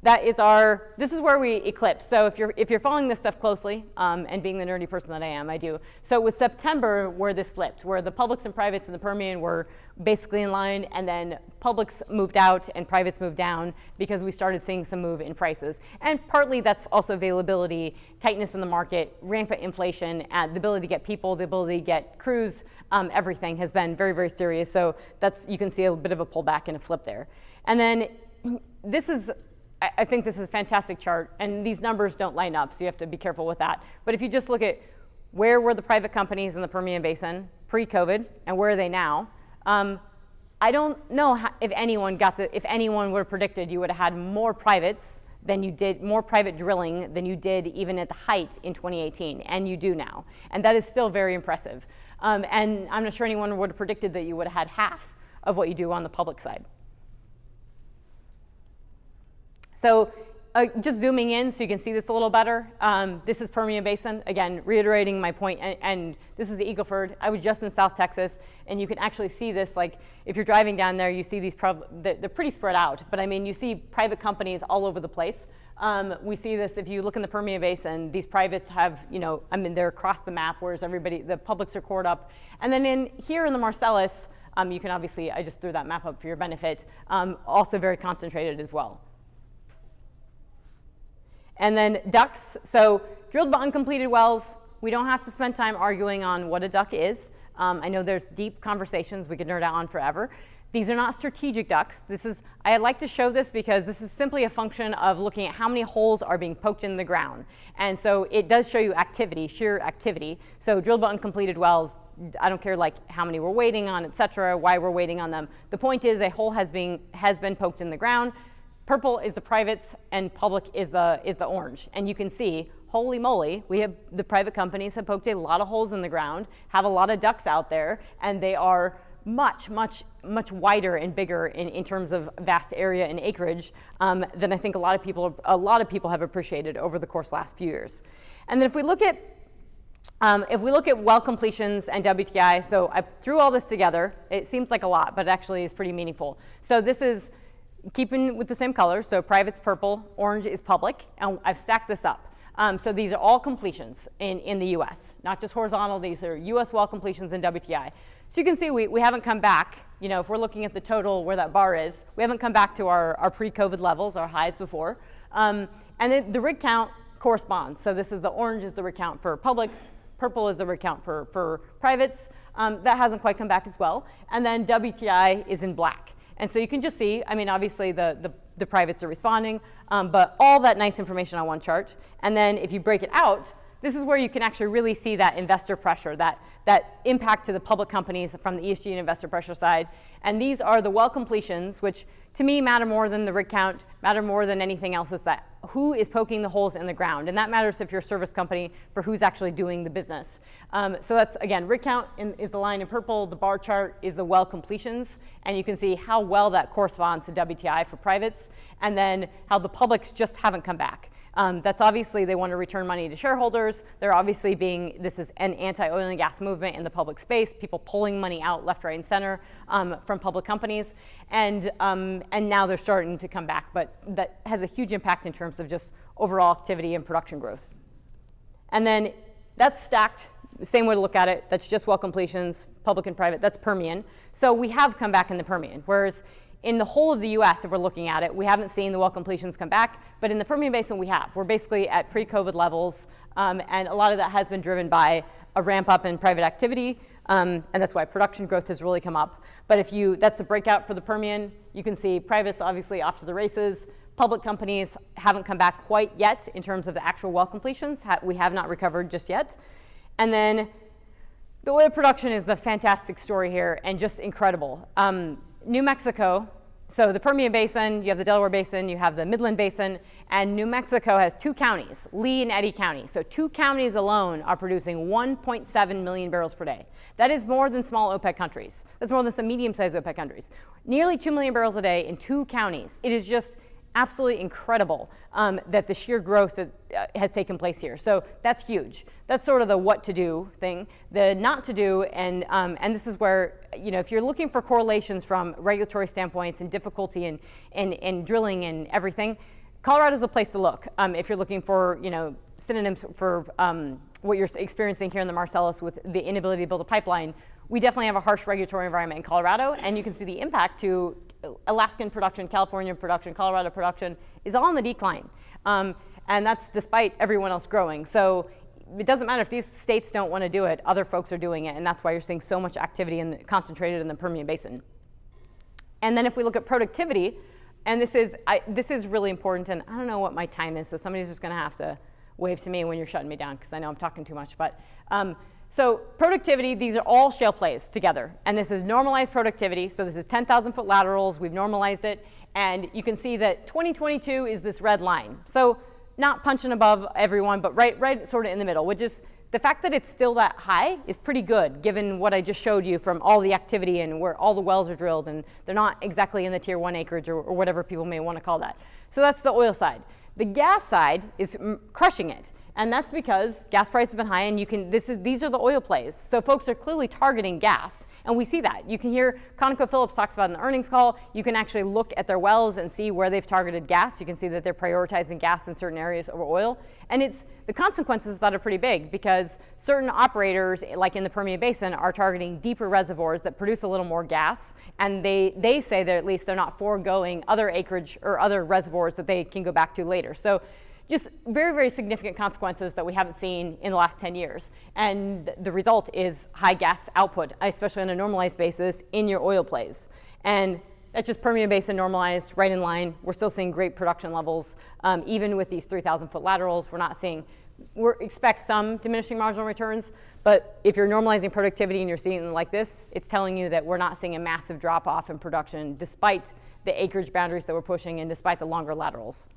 This is where we eclipse. So if you're following this stuff closely, and being the nerdy person that I am, I do. So it was September where this flipped, where the publics and privates in the Permian were basically in line, and then publics moved out and privates moved down, because we started seeing some move in prices. And partly that's also availability, tightness in the market, rampant inflation, and the ability to get people, the ability to get crews, everything has been very, very serious. So you can see a bit of a pullback and a flip there. And then I think this is a fantastic chart, and these numbers don't line up, so you have to be careful with that. But if you just look at where were the private companies in the Permian Basin pre-COVID, and where are they now, I don't know if anyone would have predicted you would have had more privates than you did, more private drilling than you did even at the height in 2018, and you do now. And that is still very impressive. And I'm not sure anyone would have predicted that you would have had half of what you do on the public side. So just zooming in so you can see this a little better. This is Permian Basin. Again, reiterating my point, and this is the Eagle Ford. I was just in South Texas, and you can actually see this, like if you're driving down there, you see these, they're pretty spread out, but I mean, you see private companies all over the place. We see this, if you look in the Permian Basin, these privates have, you know, I mean, they're across the map, whereas the publics are cored up. And then here in the Marcellus, you can obviously, I just threw that map up for your benefit, also very concentrated as well. And then DUCs, so drilled but uncompleted wells, we don't have to spend time arguing on what a DUC is. I know there's deep conversations we could nerd out on forever. These are not strategic DUCs. I like to show this because this is simply a function of looking at how many holes are being poked in the ground. And so it does show you activity, sheer activity. So drilled but uncompleted wells, I don't care like how many we're waiting on, et cetera, why we're waiting on them. The point is a hole has been poked in the ground. Purple is the privates, and public is the orange. And you can see, holy moly, the private companies have poked a lot of holes in the ground, have a lot of DUCs out there, and they are much, much, much wider and bigger in terms of vast area and acreage than I think a lot of people have appreciated over the course of the last few years. And then if we look at well completions and WTI, so I threw all this together. It seems like a lot, but it actually is pretty meaningful. So this is keeping with the same colors, so private's purple, orange is public, and I've stacked this up. So these are all completions in the US, not just horizontal, these are US well completions and WTI. So you can see we haven't come back, you know, if we're looking at the total where that bar is, we haven't come back to our pre-COVID levels, our highs before. And then the rig count corresponds. So this is the orange is the rig count for publics, purple is the rig count for privates. That hasn't quite come back as well. And then WTI is in black. And so you can just see, I mean, obviously the the privates are responding, but all that nice information on one chart. And then if you break it out, this is where you can actually really see that investor pressure, that impact to the public companies from the ESG and investor pressure side. And these are the well completions, which to me matter more than the rig count, matter more than anything else, is that who is poking the holes in the ground. And that matters if you're a service company for who's actually doing the business. So that's, again, rig count is the line in purple. The bar chart is the well completions. And you can see how well that corresponds to WTI for privates, and then how the publics just haven't come back. That's obviously, they want to return money to shareholders. They're obviously this is an anti-oil and gas movement in the public space, people pulling money out left, right, and center from public companies. And now they're starting to come back, but that has a huge impact in terms of just overall activity and production growth. And then that's stacked, same way to look at it, that's just well completions, public and private, that's Permian. So we have come back in the Permian, whereas in the whole of the US, if we're looking at it, we haven't seen the well completions come back, but in the Permian Basin we have. We're basically at pre-COVID levels, and a lot of that has been driven by a ramp up in private activity, and that's why production growth has really come up. But that's the breakout for the Permian. You can see privates obviously off to the races. Public companies haven't come back quite yet in terms of the actual well completions. We have not recovered just yet. And then the oil production is the fantastic story here, and just incredible. New Mexico, so the Permian Basin, you have the Delaware Basin, you have the Midland Basin, and New Mexico has 2 counties, Lee and Eddy County. So 2 counties alone are producing 1.7 million barrels per day. That is more than small OPEC countries. That's more than some medium-sized OPEC countries. Nearly 2 million barrels a day in 2 counties. It is just absolutely incredible that the sheer growth that has taken place here. So that's huge. That's sort of the what to do thing. The not to do, and this is where, if you're looking for correlations from regulatory standpoints and difficulty in drilling and everything, Colorado's a place to look. If you're looking for, synonyms for what you're experiencing here in the Marcellus with the inability to build a pipeline, we definitely have a harsh regulatory environment in Colorado, and you can see the impact to Alaskan production, California production, Colorado production is all on the decline. And that's despite everyone else growing. So it doesn't matter if these states don't want to do it, other folks are doing it, and that's why you're seeing so much activity concentrated in the Permian Basin. And then if we look at productivity, and this is really important, and I don't know what my time is, so somebody's just going to have to wave to me when you're shutting me down, because I know I'm talking too much. But so productivity, these are all shale plays together, and this is normalized productivity. So this is 10,000 foot laterals, we've normalized it, and you can see that 2022 is this red line. So not punching above everyone, but right sort of in the middle, which is the fact that it's still that high is pretty good, given what I just showed you from all the activity and where all the wells are drilled, and they're not exactly in the tier 1 acreage or whatever people may want to call that. So that's the oil side. The gas side is crushing it. And that's because gas prices have been high, and these are the oil plays. So folks are clearly targeting gas, and we see that. You can hear ConocoPhillips talks about in the earnings call. You can actually look at their wells and see where they've targeted gas. You can see that they're prioritizing gas in certain areas over oil. And the consequences of that are pretty big, because certain operators, like in the Permian Basin, are targeting deeper reservoirs that produce a little more gas, and they say that at least they're not foregoing other acreage or other reservoirs that they can go back to later. So just very, very significant consequences that we haven't seen in the last 10 years. And the result is high gas output, especially on a normalized basis in your oil plays. And that's just Permian Basin normalized, right in line. We're still seeing great production levels. Even with these 3,000 foot laterals, we expect some diminishing marginal returns, but if you're normalizing productivity and you're seeing it like this, it's telling you that we're not seeing a massive drop off in production despite the acreage boundaries that we're pushing and despite the longer laterals.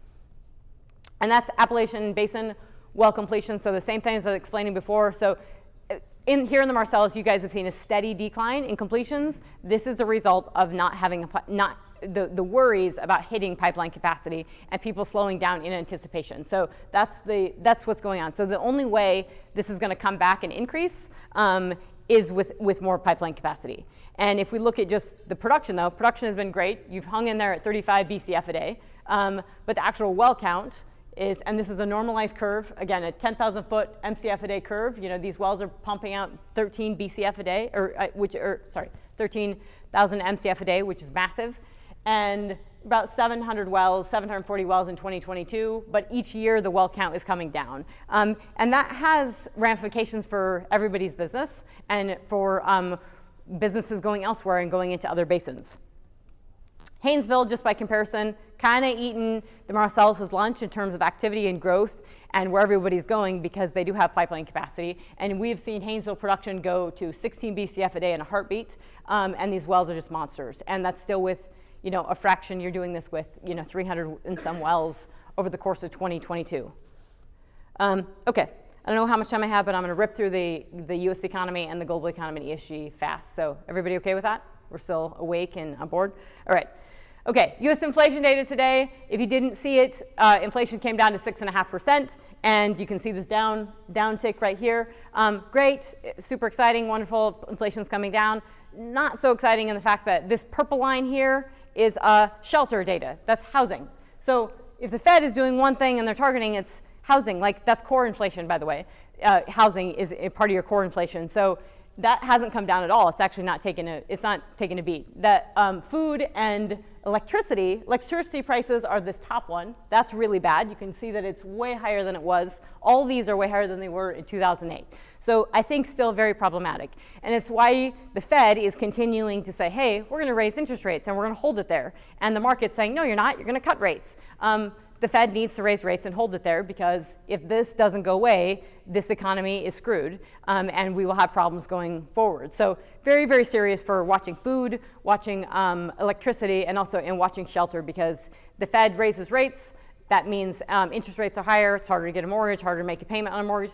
And that's Appalachian Basin well completion. So the same thing as I was explaining before. So here in the Marcellus, you guys have seen a steady decline in completions. This is a result of not having the worries about hitting pipeline capacity and people slowing down in anticipation. So that's what's going on. So the only way this is going to come back and increase is with more pipeline capacity. And if we look at just the production, though, production has been great. You've hung in there at 35 BCF a day, but the actual well count is, and this is a normalized curve, again, a 10,000 foot MCF a day curve. These wells are pumping out 13 BCF a day, 13,000 MCF a day, which is massive. And about 740 wells in 2022, but each year the well count is coming down. And that has ramifications for everybody's business and for businesses going elsewhere and going into other basins. Haynesville, just by comparison, kind of eaten the Marcellus' lunch in terms of activity and growth and where everybody's going because they do have pipeline capacity. And we've seen Haynesville production go to 16 BCF a day in a heartbeat. And these wells are just monsters. And that's still with, a fraction. You're doing this with, 300 and some wells over the course of 2022. Okay. I don't know how much time I have, but I'm going to rip through the U.S. economy and the global economy and ESG fast. So everybody okay with that? We're still awake and on board? All right. Okay, U.S. inflation data today. If you didn't see it, inflation came down to 6.5%, and you can see this downtick right here. Great, super exciting, wonderful, inflation's coming down. Not so exciting in the fact that this purple line here is shelter data. That's housing. So if the Fed is doing one thing and they're targeting its housing, like that's core inflation, by the way. Housing is a part of your core inflation. So that hasn't come down at all. It's actually not taking a beat. That food and electricity prices are this top one. That's really bad. You can see that it's way higher than it was. All these are way higher than they were in 2008. So I think still very problematic. And it's why the Fed is continuing to say, hey, we're going to raise interest rates and we're going to hold it there. And the market's saying, no, you're not. You're going to cut rates. The Fed needs to raise rates and hold it there because if this doesn't go away, this economy is screwed and we will have problems going forward. So very, very serious for watching food, watching electricity, and also in watching shelter because the Fed raises rates. That means interest rates are higher. It's harder to get a mortgage, harder to make a payment on a mortgage.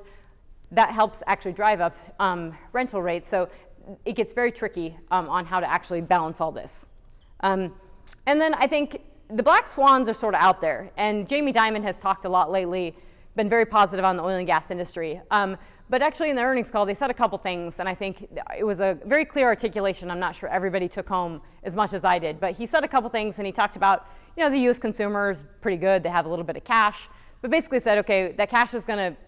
That helps actually drive up rental rates. So it gets very tricky on how to actually balance all this. And then I think the black swans are sort of out there, and Jamie Dimon has talked a lot lately, been very positive on the oil and gas industry. But actually in the earnings call, they said a couple things, and I think it was a very clear articulation. I'm not sure everybody took home as much as I did, but he said a couple things, and he talked about, the U.S. consumer is pretty good. They have a little bit of cash, but basically said, okay, that cash is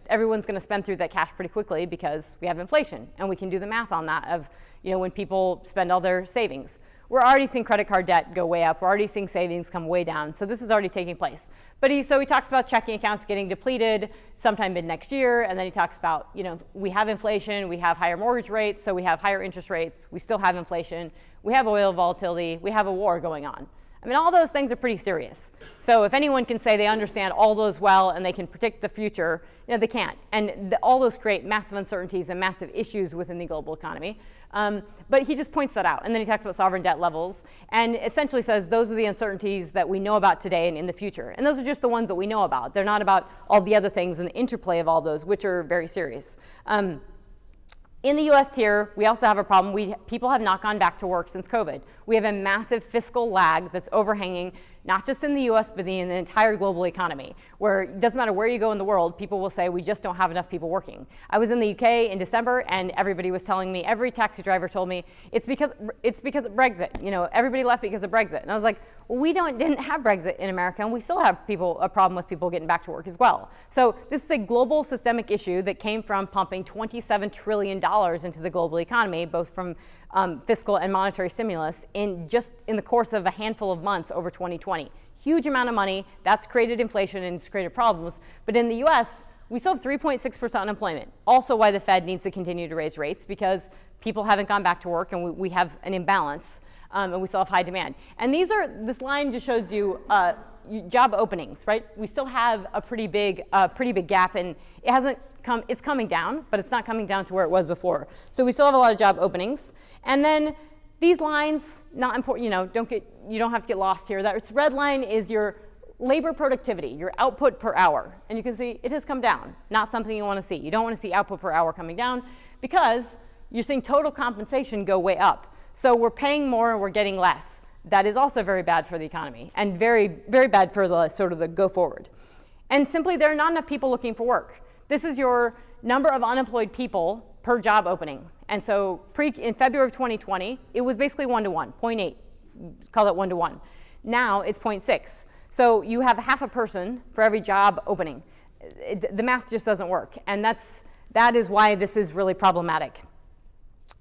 everyone's going to spend through that cash pretty quickly because we have inflation, and we can do the math on that of, when people spend all their savings. We're already seeing credit card debt go way up. We're already seeing savings come way down. So this is already taking place. But he talks about checking accounts getting depleted sometime mid next year. And then he talks about, we have inflation, we have higher mortgage rates, so we have higher interest rates. We still have inflation. We have oil volatility. We have a war going on. I mean, all those things are pretty serious. So if anyone can say they understand all those well and they can predict the future, they can't. And all those create massive uncertainties and massive issues within the global economy. But he just points that out. And then he talks about sovereign debt levels and essentially says those are the uncertainties that we know about today and in the future. And those are just the ones that we know about. They're not about all the other things and the interplay of all those, which are very serious. In the US here, we also have a problem. People have not gone back to work since COVID. We have a massive fiscal lag that's overhanging, not just in the US, but in the entire global economy, where it doesn't matter where you go in the world, people will say, we just don't have enough people working. I was in the UK in December, and everybody was telling me, every taxi driver told me, it's because of Brexit. Everybody left because of Brexit. And I was like, well, we didn't have Brexit in America, and we still have a problem with people getting back to work as well. So this is a global systemic issue that came from pumping $27 trillion into the global economy, both from fiscal and monetary stimulus in the course of a handful of months over 2020. Huge amount of money. That's created inflation and it's created problems. But in the US, we still have 3.6% unemployment. Also why the Fed needs to continue to raise rates because people haven't gone back to work and we have an imbalance and we still have high demand. And this line just shows you job openings, right? We still have a pretty big gap, and it's coming down, but it's not coming down to where it was before. So we still have a lot of job openings. And then these lines, not important, you don't have to get lost here. That red line is your labor productivity, your output per hour. And you can see it has come down, not something you want to see. You don't want to see output per hour coming down because you're seeing total compensation go way up. So we're paying more and we're getting less. That is also very bad for the economy and very, very bad for the go forward. And simply, there are not enough people looking for work. This is your number of unemployed people per job opening. And so in February of 2020, it was basically 1-to-1, 0.8, call it 1-to-1. Now it's 0.6. So you have half a person for every job opening. The math just doesn't work. And that is why this is really problematic.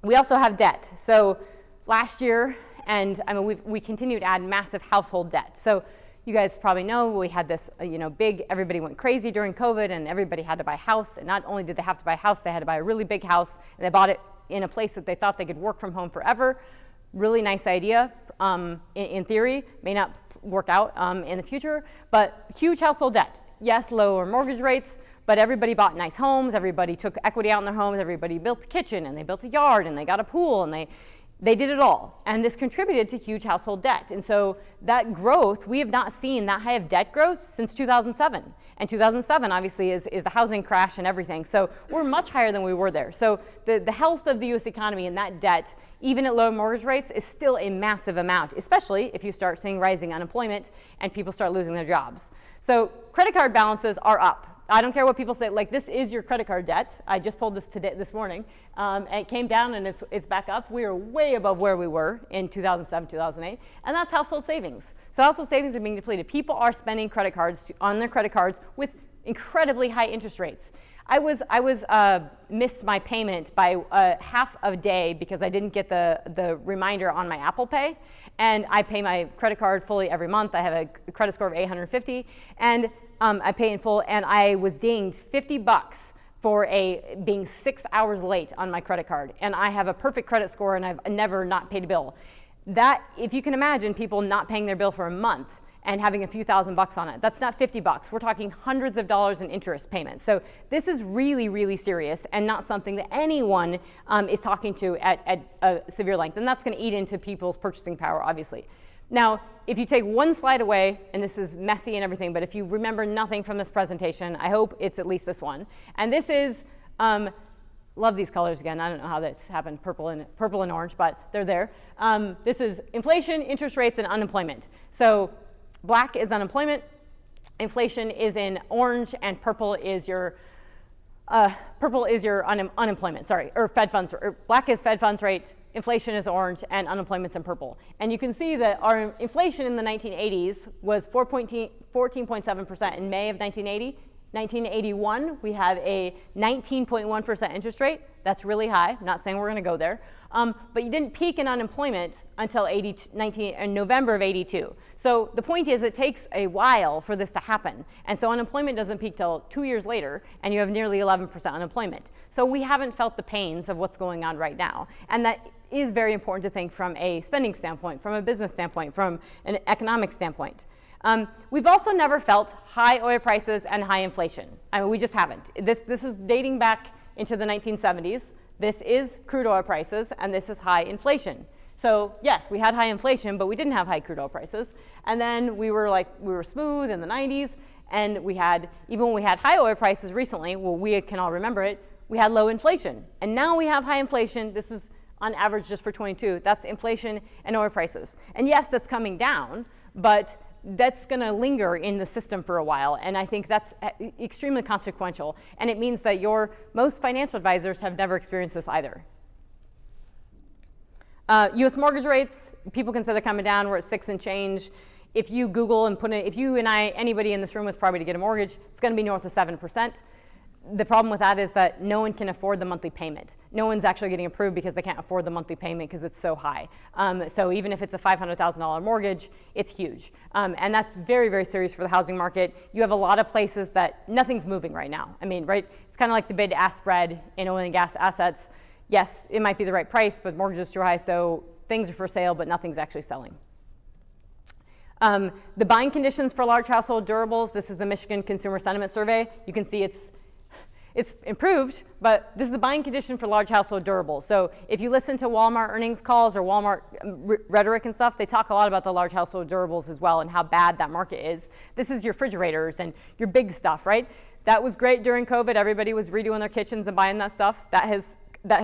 We also have debt. So last year, and we continue to add massive household debt. So you guys probably know we had this, everybody went crazy during COVID and everybody had to buy a house. And not only did they have to buy a house, they had to buy a really big house, and they bought it in a place that they thought they could work from home forever. really nice idea in theory, may not work out in the future, but huge household debt. Yes, lower mortgage rates, but everybody bought nice homes, everybody took equity out in their homes, everybody built a kitchen, and they built a yard, and they got a pool, and they did it all. And this contributed to huge household debt. And so that growth, we have not seen that high of debt growth since 2007. And 2007 obviously is the housing crash and everything. So we're much higher than we were there. So the health of the US economy and that debt, even at low mortgage rates, is still a massive amount, especially if you start seeing rising unemployment and people start losing their jobs. So credit card balances are up. I don't care what people say, like, this is your credit card debt. I just pulled this morning, and it came down and it's back up. We are way above where we were in 2007, 2008, and that's household savings. So household savings are being depleted. People are spending credit cards on their credit cards with incredibly high interest rates. I missed my payment by half a day because I didn't get the reminder on my Apple Pay, and I pay my credit card fully every month. I have a credit score of 850, and I pay in full, and I was dinged $50 for being 6 hours late on my credit card. And I have a perfect credit score, and I've never not paid a bill. That, if you can imagine people not paying their bill for a month and having a few $1,000s on it, that's not $50. We're talking hundreds of dollars in interest payments. So this is really, really serious and not something that anyone is talking to at a severe length. And that's going to eat into people's purchasing power, obviously. Now, if you take one slide away, and this is messy and everything, but if you remember nothing from this presentation, I hope it's at least this one. And this is, love these colors again. I don't know how this happened, purple and orange, but they're there. This is inflation, interest rates, and unemployment. So black is unemployment, inflation is in orange, and purple is your unemployment, sorry, or Fed funds, or black is Fed funds rate, inflation is orange, and unemployment's in purple. And you can see that our inflation in the 1980s was 14.7% in May of 1980. 1981, we have a 19.1% interest rate. That's really high. I'm not saying we're going to go there. But you didn't peak in unemployment until November of 82. So the point is, it takes a while for this to happen. And so unemployment doesn't peak till 2 years later, and you have nearly 11% unemployment. So we haven't felt the pains of what's going on right now. And that is very important to think from a spending standpoint, from a business standpoint, from an economic standpoint. We've also never felt high oil prices and high inflation. I mean, we just haven't. This is dating back into the 1970s. This is crude oil prices, and this is high inflation. So yes, we had high inflation, but we didn't have high crude oil prices. And then we were smooth in the 90s, and even when we had high oil prices recently, well, we can all remember it, we had low inflation. And now we have high inflation. This is on average just for 22. That's inflation and oil prices. And yes, that's coming down, but that's going to linger in the system for a while, and I think that's extremely consequential, and it means that most financial advisors have never experienced this either. U.S. mortgage rates, people can say they're coming down. We're at 6 and change. If you Google and if you and I, anybody in this room was probably to get a mortgage, it's going to be north of 7%. The problem with that is that no one can afford the monthly payment. No one's actually getting approved because they can't afford the monthly payment because it's so high. So even if it's a $500,000 mortgage, it's huge. And that's very, very serious for the housing market. You have a lot of places that nothing's moving right now. I mean, right? It's kind of like the bid-ask spread in oil and gas assets. Yes, it might be the right price, but mortgage is too high, so things are for sale, but nothing's actually selling. The buying conditions for large household durables, this is the Michigan Consumer Sentiment Survey. You can see it's improved, but this is the buying condition for large household durables. So if you listen to Walmart earnings calls or Walmart rhetoric and stuff, they talk a lot about the large household durables as well and how bad that market is. This is your refrigerators and your big stuff, right? That was great during COVID. Everybody was redoing their kitchens and buying that stuff. That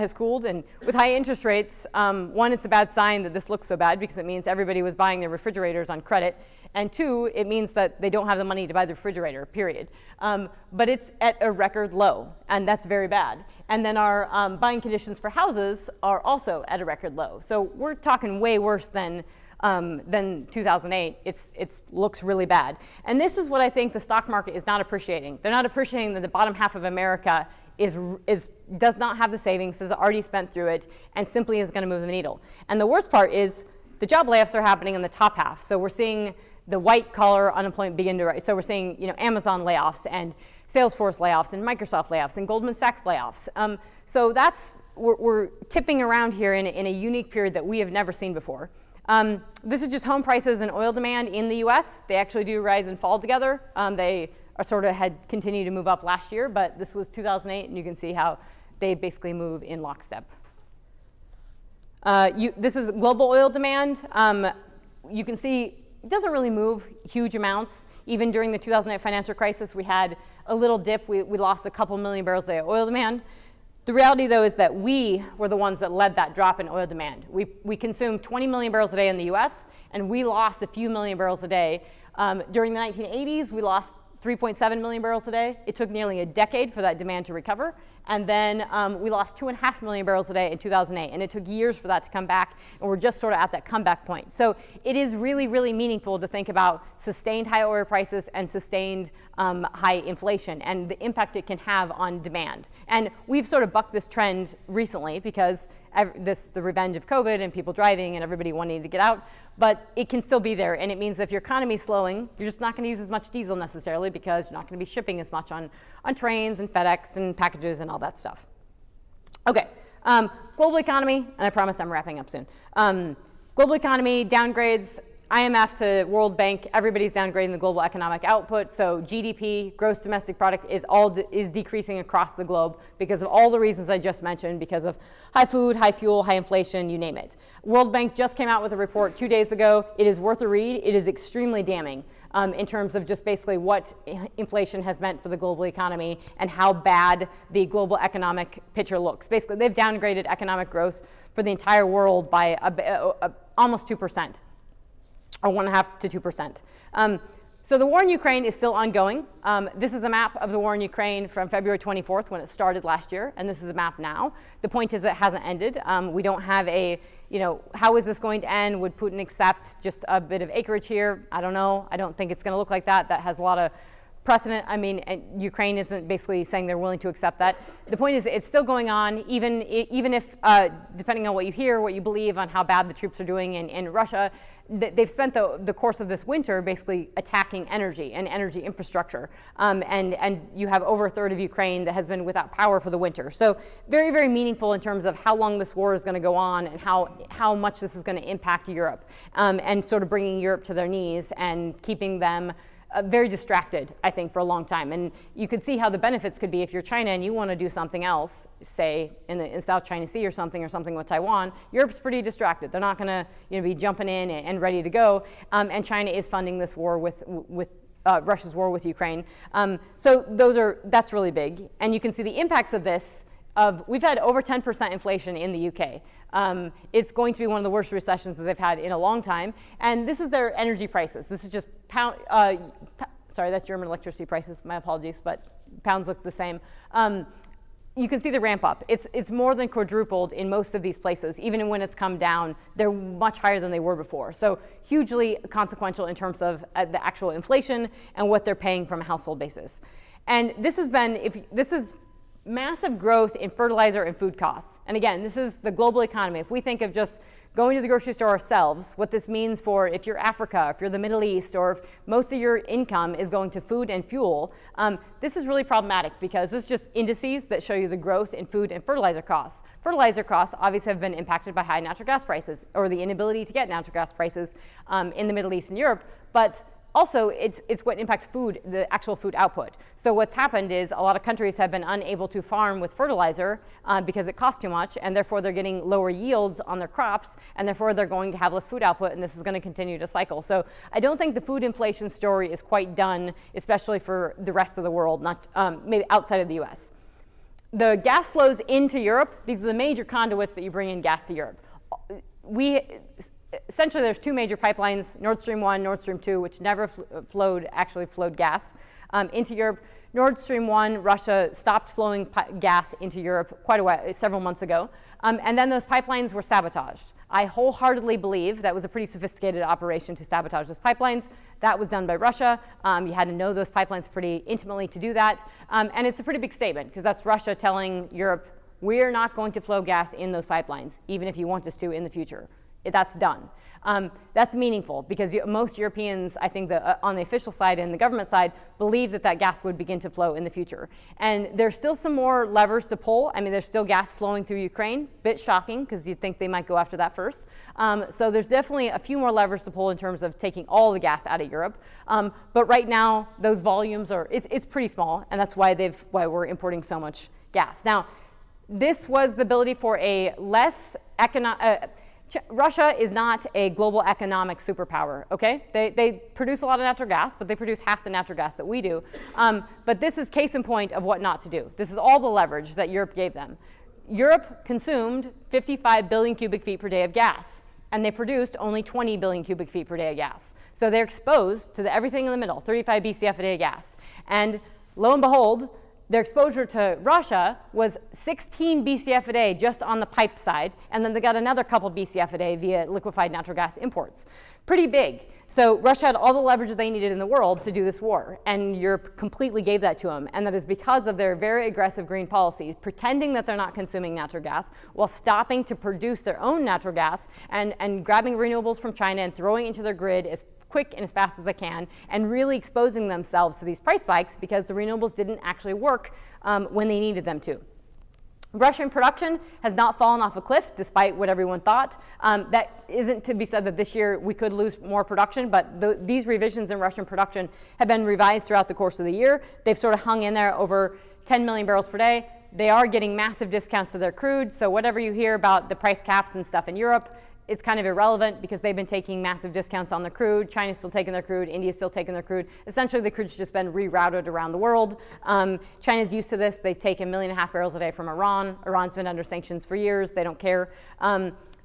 has cooled, and with high interest rates, one, it's a bad sign that this looks so bad because it means everybody was buying their refrigerators on credit, and two, it means that they don't have the money to buy the refrigerator, period. But it's at a record low, and that's very bad. And then our buying conditions for houses are also at a record low. So we're talking way worse than 2008. It looks really bad. And this is what I think the stock market is not appreciating. They're not appreciating that the bottom half of America does not have the savings, has already spent through it, and simply is going to move the needle. And the worst part is the job layoffs are happening in the top half. So we're seeing the white collar unemployment begin to rise. So we're seeing Amazon layoffs and Salesforce layoffs and Microsoft layoffs and Goldman Sachs layoffs. So that's we're tipping around here in a unique period that we have never seen before. This is just home prices and oil demand in the US. They actually do rise and fall together. They are sort of had continued to move up last year, but this was 2008, and you can see how they basically move in lockstep. This is global oil demand. You can see it doesn't really move huge amounts. Even during the 2008 financial crisis, we had a little dip. We lost a couple million barrels a day of oil demand. The reality, though, is that we were the ones that led that drop in oil demand. We consumed 20 million barrels a day in the US, and we lost a few million barrels a day. During the 1980s, we lost 3.7 million barrels a day. It took nearly a decade for that demand to recover. And then we lost 2.5 million barrels a day in 2008. And it took years for that to come back. And we're just sort of at that comeback point. So it is really, really meaningful to think about sustained high oil prices and sustained high inflation and the impact it can have on demand. And we've sort of bucked this trend recently because the revenge of COVID and people driving and everybody wanting to get out. But it can still be there, and it means if your economy is slowing, you're just not going to use as much diesel necessarily because you're not going to be shipping as much on trains and FedEx and packages and all that stuff. Okay, global economy, and I promise I'm wrapping up soon. Global economy downgrades, IMF to World Bank, everybody's downgrading the global economic output. So GDP, gross domestic product, is decreasing across the globe because of all the reasons I just mentioned, because of high food, high fuel, high inflation, you name it. World Bank just came out with a report 2 days ago. It is worth a read. It is extremely damning in terms of just basically what inflation has meant for the global economy and how bad the global economic picture looks. Basically, they've downgraded economic growth for the entire world by almost 2%. Or 1.5 to 2%. So the war in Ukraine is still ongoing. This is a map of the war in Ukraine from February 24th when it started last year, and this is a map now. The point is it hasn't ended. We don't have how is this going to end? Would Putin accept just a bit of acreage here? I don't know. I don't think it's going to look like that. That has a lot of precedent. I mean, Ukraine isn't basically saying they're willing to accept that. The point is it's still going on, even if, depending on what you hear, what you believe on how bad the troops are doing in Russia, they've spent the course of this winter basically attacking energy and energy infrastructure. And you have over a third of Ukraine that has been without power for the winter. So very, very meaningful in terms of how long this war is going to go on and how much this is going to impact Europe, and sort of bringing Europe to their knees and keeping them very distracted, I think, for a long time. And you could see how the benefits could be if you're China and you want to do something else, say in the South China Sea or something with Taiwan. Europe's pretty distracted. They're not going to be jumping in and ready to go. And China is funding this war with Russia's war with Ukraine. So that's really big. And you can see the impacts of this. We've had over 10% inflation in the UK. It's going to be one of the worst recessions that they've had in a long time. And this is their energy prices. This is just sorry, that's German electricity prices. My apologies, but pounds look the same. You can see the ramp up. It's more than quadrupled in most of these places. Even when it's come down, they're much higher than they were before. So hugely consequential in terms of the actual inflation and what they're paying from a household basis. And this is massive growth in fertilizer and food costs. And again, this is the global economy. If we think of just going to the grocery store ourselves, what this means for if you're Africa, if you're the Middle East, or if most of your income is going to food and fuel, this is really problematic because this is just indices that show you the growth in food and fertilizer costs. Fertilizer costs obviously have been impacted by high natural gas prices or the inability to get natural gas prices in the Middle East and Europe, but also, it's what impacts food, the actual food output. So what's happened is a lot of countries have been unable to farm with fertilizer because it costs too much, and therefore they're getting lower yields on their crops, and therefore they're going to have less food output, and this is going to continue to cycle. So I don't think the food inflation story is quite done, especially for the rest of the world, not maybe outside of the US. The gas flows into Europe. These are the major conduits that you bring in gas to Europe. Essentially, there's two major pipelines, Nord Stream 1, Nord Stream 2, which never flowed gas into Europe. Nord Stream 1, Russia stopped flowing gas into Europe quite a while, several months ago. And then those pipelines were sabotaged. I wholeheartedly believe that was a pretty sophisticated operation to sabotage those pipelines. That was done by Russia. You had to know those pipelines pretty intimately to do that. And it's a pretty big statement because that's Russia telling Europe, we're not going to flow gas in those pipelines, even if you want us to in the future. That's done. That's meaningful because most Europeans, I think, on the official side and the government side, believe that that gas would begin to flow in the future. And there's still some more levers to pull. I mean, there's still gas flowing through Ukraine. Bit shocking because you'd think they might go after that first. So there's definitely a few more levers to pull in terms of taking all the gas out of Europe. But right now, those volumes it's pretty small, and that's why we're importing so much gas. Now, this was the ability for a less Russia is not a global economic superpower, okay? They produce a lot of natural gas, but they produce half the natural gas that we do. But this is case in point of what not to do. This is all the leverage that Europe gave them. Europe consumed 55 billion cubic feet per day of gas, and they produced only 20 billion cubic feet per day of gas. So they're exposed to everything in the middle, 35 BCF a day of gas. And lo and behold, their exposure to Russia was 16 BCF a day just on the pipe side, and then they got another couple BCF a day via liquefied natural gas imports. Pretty big. So Russia had all the leverage they needed in the world to do this war, and Europe completely gave that to them. And that is because of their very aggressive green policies, pretending that they're not consuming natural gas while stopping to produce their own natural gas and grabbing renewables from China and throwing it into their grid as quick and as fast as they can, and really exposing themselves to these price spikes because the renewables didn't actually work when they needed them to. Russian production has not fallen off a cliff, despite what everyone thought. That isn't to be said that this year we could lose more production, but these revisions in Russian production have been revised throughout the course of the year. They've sort of hung in there over 10 million barrels per day. They are getting massive discounts to their crude, so whatever you hear about the price caps and stuff in Europe, it's kind of irrelevant because they've been taking massive discounts on the crude. China's still taking their crude. India's still taking their crude. Essentially, the crude's just been rerouted around the world. China's used to this. They take 1.5 million barrels a day from Iran. Iran's been under sanctions for years. They don't care.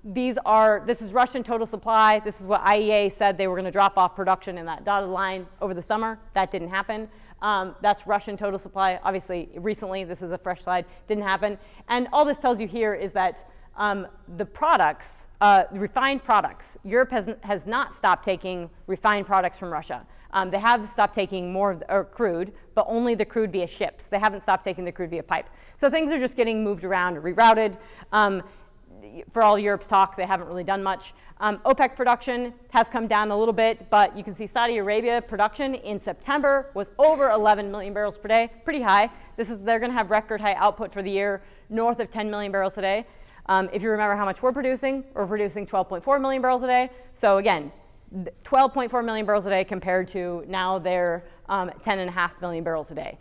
This is Russian total supply. This is what IEA said they were going to drop off production in that dotted line over the summer. That didn't happen. That's Russian total supply. Obviously, recently, this is a fresh slide, didn't happen. And all this tells you here is that the products, refined products, Europe has not stopped taking refined products from Russia. They have stopped taking more of the crude, but only the crude via ships. They haven't stopped taking the crude via pipe. So things are just getting moved around, rerouted. For all Europe's talk, they haven't really done much. OPEC production has come down a little bit, but you can see Saudi Arabia production in September was over 11 million barrels per day, pretty high. They're going to have record high output for the year, north of 10 million barrels a day. If you remember how much we're producing 12.4 million barrels a day. So again, 12.4 million barrels a day compared to now they're 10.5 million barrels a day,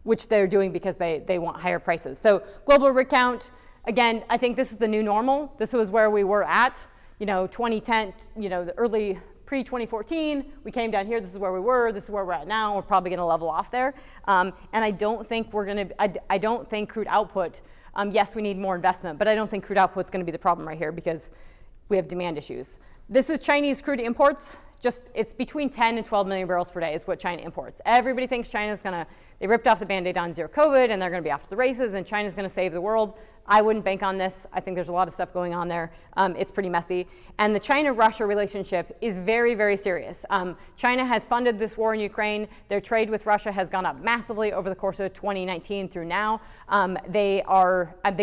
which they're doing because they want higher prices. So global rig count, again, I think this is the new normal. This was where we were at, 2010, the early pre-2014, we came down here, this is where we were, this is where we're at now, we're probably gonna level off there. And I don't think I don't think crude output, yes, we need more investment, but I don't think crude output is going to be the problem right here because we have demand issues. This is Chinese crude imports. It's between 10 and 12 million barrels per day is what China imports. Everybody thinks they ripped off the Band-Aid on zero COVID and they're going to be off to the races and China's going to save the world. I wouldn't bank on this. I think there's a lot of stuff going on there. It's pretty messy. And the China-Russia relationship is very, very serious. China has funded this war in Ukraine. Their trade with Russia has gone up massively over the course of 2019 through now. They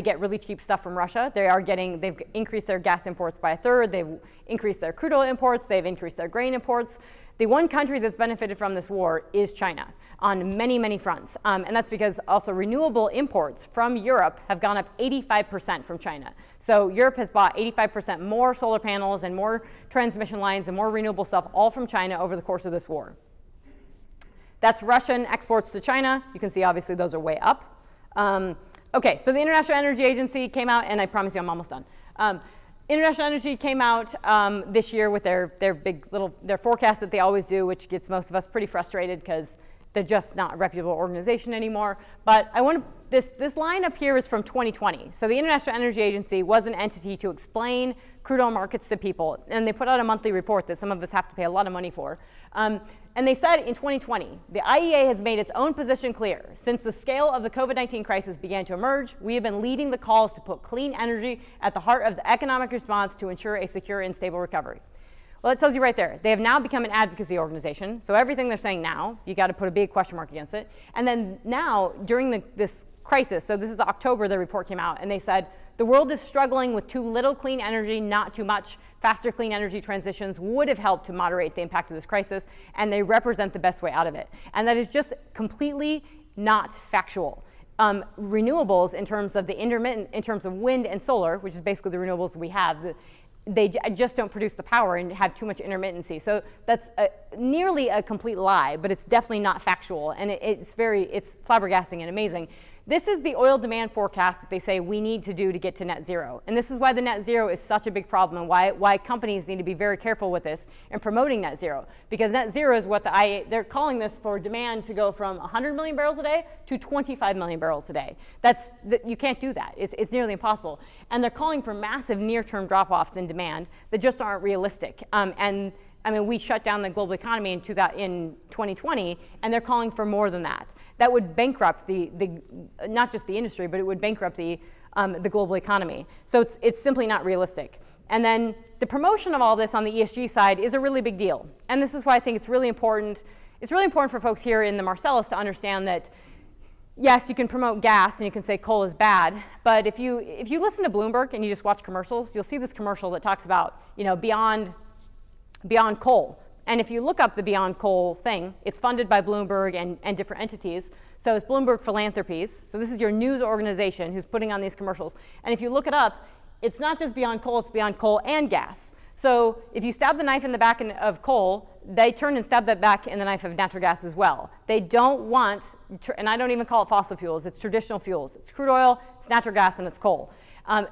get really cheap stuff from Russia. They've increased their gas imports by 1/3. They've increased their crude oil imports. They've increased their grain imports. The one country that's benefited from this war is China on many, many fronts. And that's because also renewable imports from Europe have gone up 85% from China. So Europe has bought 85% more solar panels and more transmission lines and more renewable stuff all from China over the course of this war. That's Russian exports to China. You can see obviously those are way up. Okay, so the International Energy Agency came out, and I promise you I'm almost done. International Energy came out this year with their forecast that they always do, which gets most of us pretty frustrated because they're just not a reputable organization anymore. But this line up here is from 2020. So the International Energy Agency was an entity to explain crude oil markets to people, and they put out a monthly report that some of us have to pay a lot of money for. And they said in 2020, the IEA has made its own position clear. Since the scale of the COVID-19 crisis began to emerge, we have been leading the calls to put clean energy at the heart of the economic response to ensure a secure and stable recovery. Well, it tells you right there. They have now become an advocacy organization. So everything they're saying now, you got to put a big question mark against it. And then now, during this crisis. So this is October, the report came out, and they said, the world is struggling with too little clean energy, not too much. Faster clean energy transitions would have helped to moderate the impact of this crisis, and they represent the best way out of it. And that is just completely not factual. Renewables, in terms of the intermittent, in terms of wind and solar, which is basically the renewables we have, they just don't produce the power and have too much intermittency. So that's nearly a complete lie, but it's definitely not factual, and it's flabbergasting and amazing. This is the oil demand forecast that they say we need to do to get to net zero. And this is why the net zero is such a big problem, and why companies need to be very careful with this and promoting net zero. Because net zero is what they're calling this for demand to go from 100 million barrels a day to 25 million barrels a day. You can't do that. It's nearly impossible. And they're calling for massive near-term drop-offs in demand that just aren't realistic. And I mean, we shut down the global economy in 2020, and they're calling for more than that. That would bankrupt not just the industry, but it would bankrupt the global economy. So it's simply not realistic. And then the promotion of all this on the ESG side is a really big deal. And this is why I think it's really important. It's really important for folks here in the Marcellus to understand that, yes, you can promote gas and you can say coal is bad, but if you listen to Bloomberg and you just watch commercials, you'll see this commercial that talks about, beyond coal. And if you look up the Beyond Coal thing, it's funded by Bloomberg and different entities. So it's Bloomberg Philanthropies. So this is your news organization who's putting on these commercials. And if you look it up, it's not just Beyond Coal, it's Beyond Coal and gas. So if you stab the knife in the back of coal, they turn and stab that back in the knife of natural gas as well. They don't want, and I don't even call it fossil fuels, it's traditional fuels. It's crude oil, it's natural gas, and it's coal.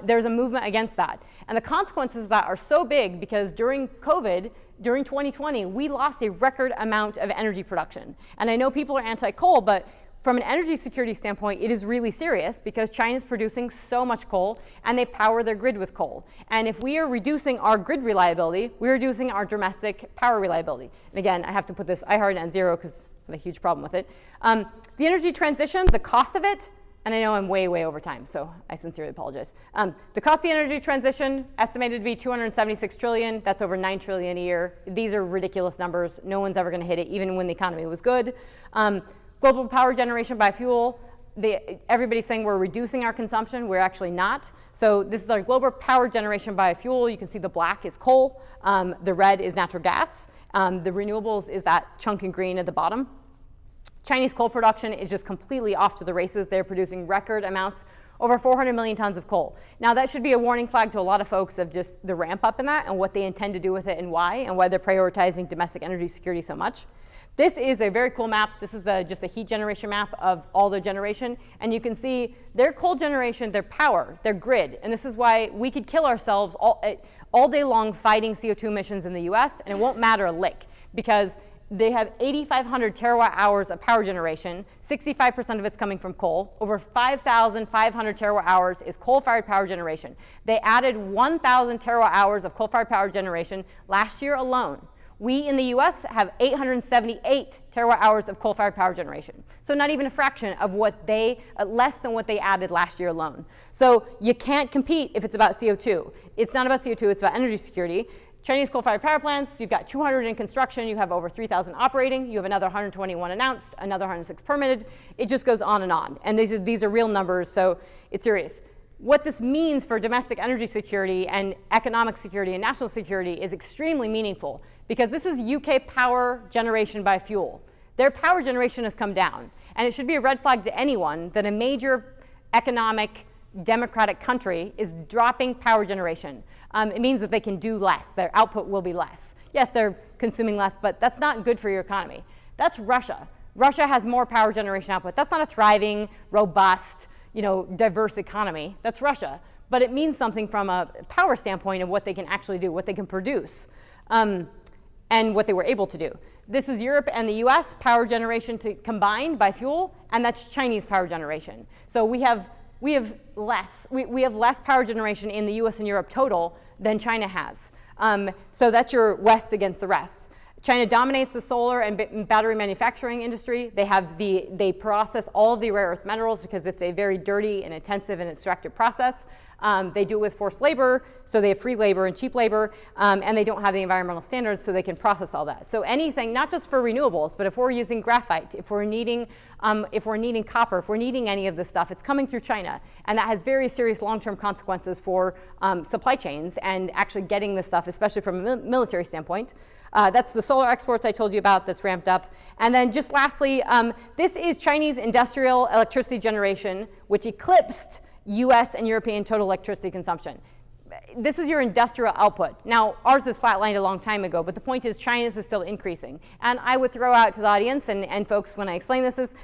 There's a movement against that. And the consequences of that are so big because during COVID, during 2020, we lost a record amount of energy production. And I know people are anti-coal, but from an energy security standpoint, it is really serious because China's producing so much coal and they power their grid with coal. And if we are reducing our grid reliability, we're reducing our domestic power reliability. And again, I have to put this IHAR net zero because I have a huge problem with it. The energy transition, the cost of it, and I know I'm way over time, so I sincerely apologize. The cost of the energy transition, estimated to be $276 trillion. That's over $9 trillion a year. These are ridiculous numbers. No one's ever going to hit it, even when the economy was good. Global power generation by fuel. Everybody's saying we're reducing our consumption. We're actually not. So this is our global power generation by fuel. You can see the black is coal. The red is natural gas. The renewables is that chunk in green at the bottom. Chinese coal production is just completely off to the races. They're producing record amounts, over 400 million tons of coal. Now that should be a warning flag to a lot of folks of just the ramp up in that and what they intend to do with it and why they're prioritizing domestic energy security so much. This is a very cool map. This is just a heat generation map of all their generation. And you can see their coal generation, their power, their grid. And this is why we could kill ourselves all day long fighting CO2 emissions in the US, and it won't matter a lick because they have 8,500 terawatt hours of power generation. 65% of it's coming from coal. Over 5,500 terawatt hours is coal-fired power generation. They added 1,000 terawatt hours of coal-fired power generation last year alone. We in the US have 878 terawatt hours of coal-fired power generation. So not even a fraction of less than what they added last year alone. So you can't compete if it's about CO2. It's not about CO2, it's about energy security. Chinese coal-fired power plants, you've got 200 in construction, you have over 3,000 operating, you have another 121 announced, another 106 permitted. It just goes on. And these are real numbers, so it's serious. What this means for domestic energy security and economic security and national security is extremely meaningful because this is UK power generation by fuel. Their power generation has come down, and it should be a red flag to anyone that a major economic democratic country is dropping power generation. It means that they can do less. Their output will be less. Yes, they're consuming less, but that's not good for your economy. That's Russia. Russia has more power generation output. That's not a thriving, robust, diverse economy. That's Russia. But it means something from a power standpoint of what they can actually do, what they can produce, and what they were able to do. This is Europe and the US power generation combined by fuel, and that's Chinese power generation. So we have less power generation in the US and Europe total than China has. So that's your West against the rest. China dominates the solar and battery manufacturing industry. They process all of the rare earth minerals because it's a very dirty and intensive and extractive process. They do it with forced labor, so they have free labor and cheap labor, and they don't have the environmental standards, so they can process all that. So anything, not just for renewables, but if we're using graphite, if we're needing copper, if we're needing any of this stuff, it's coming through China, and that has very serious long-term consequences for supply chains and actually getting this stuff, especially from a military standpoint. That's the solar exports I told you about that's ramped up. And then just lastly, this is Chinese industrial electricity generation, which eclipsed US and European total electricity consumption. This is your industrial output. Now, ours is flatlined a long time ago, but the point is China's is still increasing. And I would throw out to the audience and folks when I explain this is,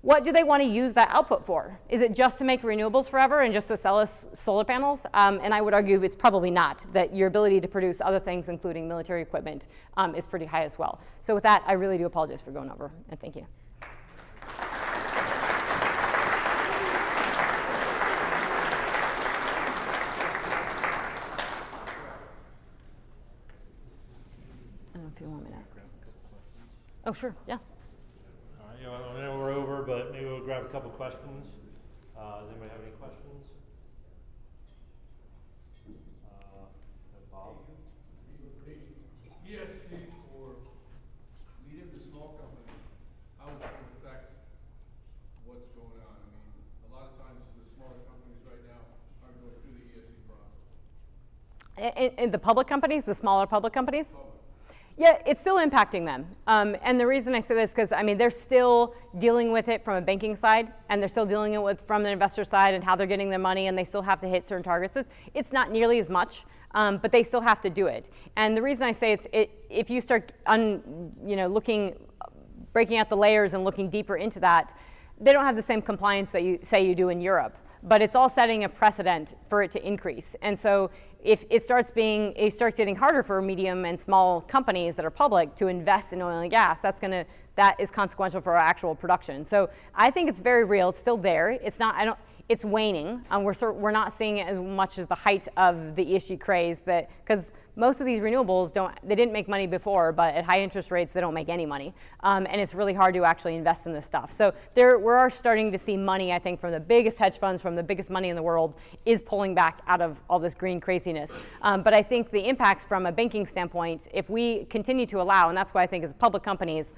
what do they want to use that output for? Is it just to make renewables forever and just to sell us solar panels? And I would argue it's probably not, that your ability to produce other things, including military equipment, is pretty high as well. So with that, I really do apologize for going over, and thank you. I don't know if you want me to. Oh, sure, yeah. I know we're over, but maybe we'll grab a couple questions. Does anybody have any questions? Bob? ESG for medium to small companies, how is it going to affect what's going on? I mean, a lot of times the smaller companies right now aren't going through the ESG process. In the public companies, the smaller public companies? Yeah, it's still impacting them. And the reason I say this is because, I mean, they're still dealing with it from a banking side, and they're still dealing with it from the investor side and how they're getting their money, and they still have to hit certain targets. It's not nearly as much, but they still have to do it. And the reason I say if you start breaking out the layers and looking deeper into that, they don't have the same compliance that you say you do in Europe. But it's all setting a precedent for it to increase. And so if it starts getting harder for medium and small companies that are public to invest in oil and gas, that is consequential for our actual production. So I think it's very real. It's still there. It's waning. We're not seeing it as much as the height of the ESG craze, because most of these renewables didn't make money before, but at high interest rates they don't make any money, and it's really hard to actually invest in this stuff. So we are starting to see money, I think, from the biggest hedge funds, from the biggest money in the world, is pulling back out of all this green craziness. But I think the impacts from a banking standpoint, if we continue to allow, and that's why I think as public companies,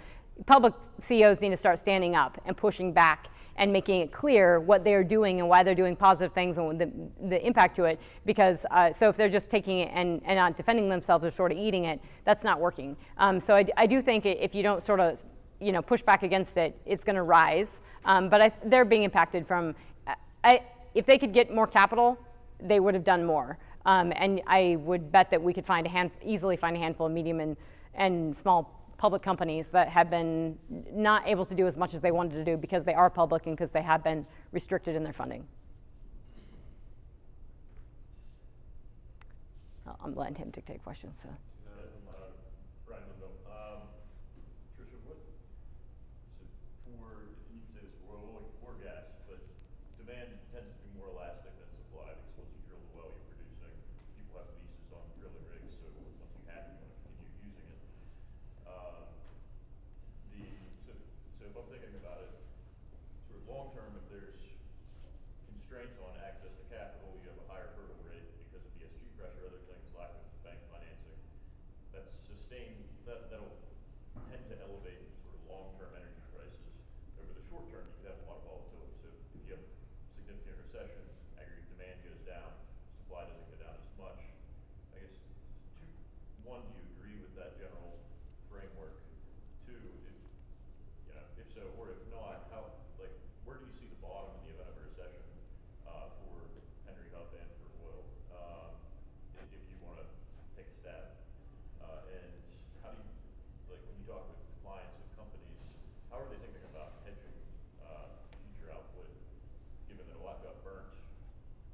public CEOs need to start standing up and pushing back and making it clear what they're doing and why they're doing positive things and the impact to it. Because so if they're just taking it and not defending themselves or sort of eating it, that's not working. So I do think if you don't sort of push back against it, it's going to rise. But they're being impacted from. If they could get more capital, they would have done more. And I would bet that we could easily find a handful of medium and small public companies that have been not able to do as much as they wanted to do because they are public and because they have been restricted in their funding. I'm letting him dictate questions. So. Trisha, you can say this for oil or gas, but demand tends to be more elastic than supply, because once you drill the well you're producing, people have leases on drilling rigs, so once you have it, you want to continue using it. So if I'm thinking about it, sort of long term, if there's constraints on access to capital, you have a higher hurdle rate because of ESG pressure, other things, lack of bank financing. That'll tend to elevate sort of long-term energy prices. Over the short term, you could have a lot of volatility. So if you have significant recession, aggregate demand goes down, supply doesn't go down as much. I guess one, do you agree with that general framework? Two, if so, or if not, where do you see the bottom in the event of a recession for Henry Hub and for oil? If you want to take a stab, and how do you, when you talk with clients and companies, how are they thinking about hedging future output, given that a lot got burnt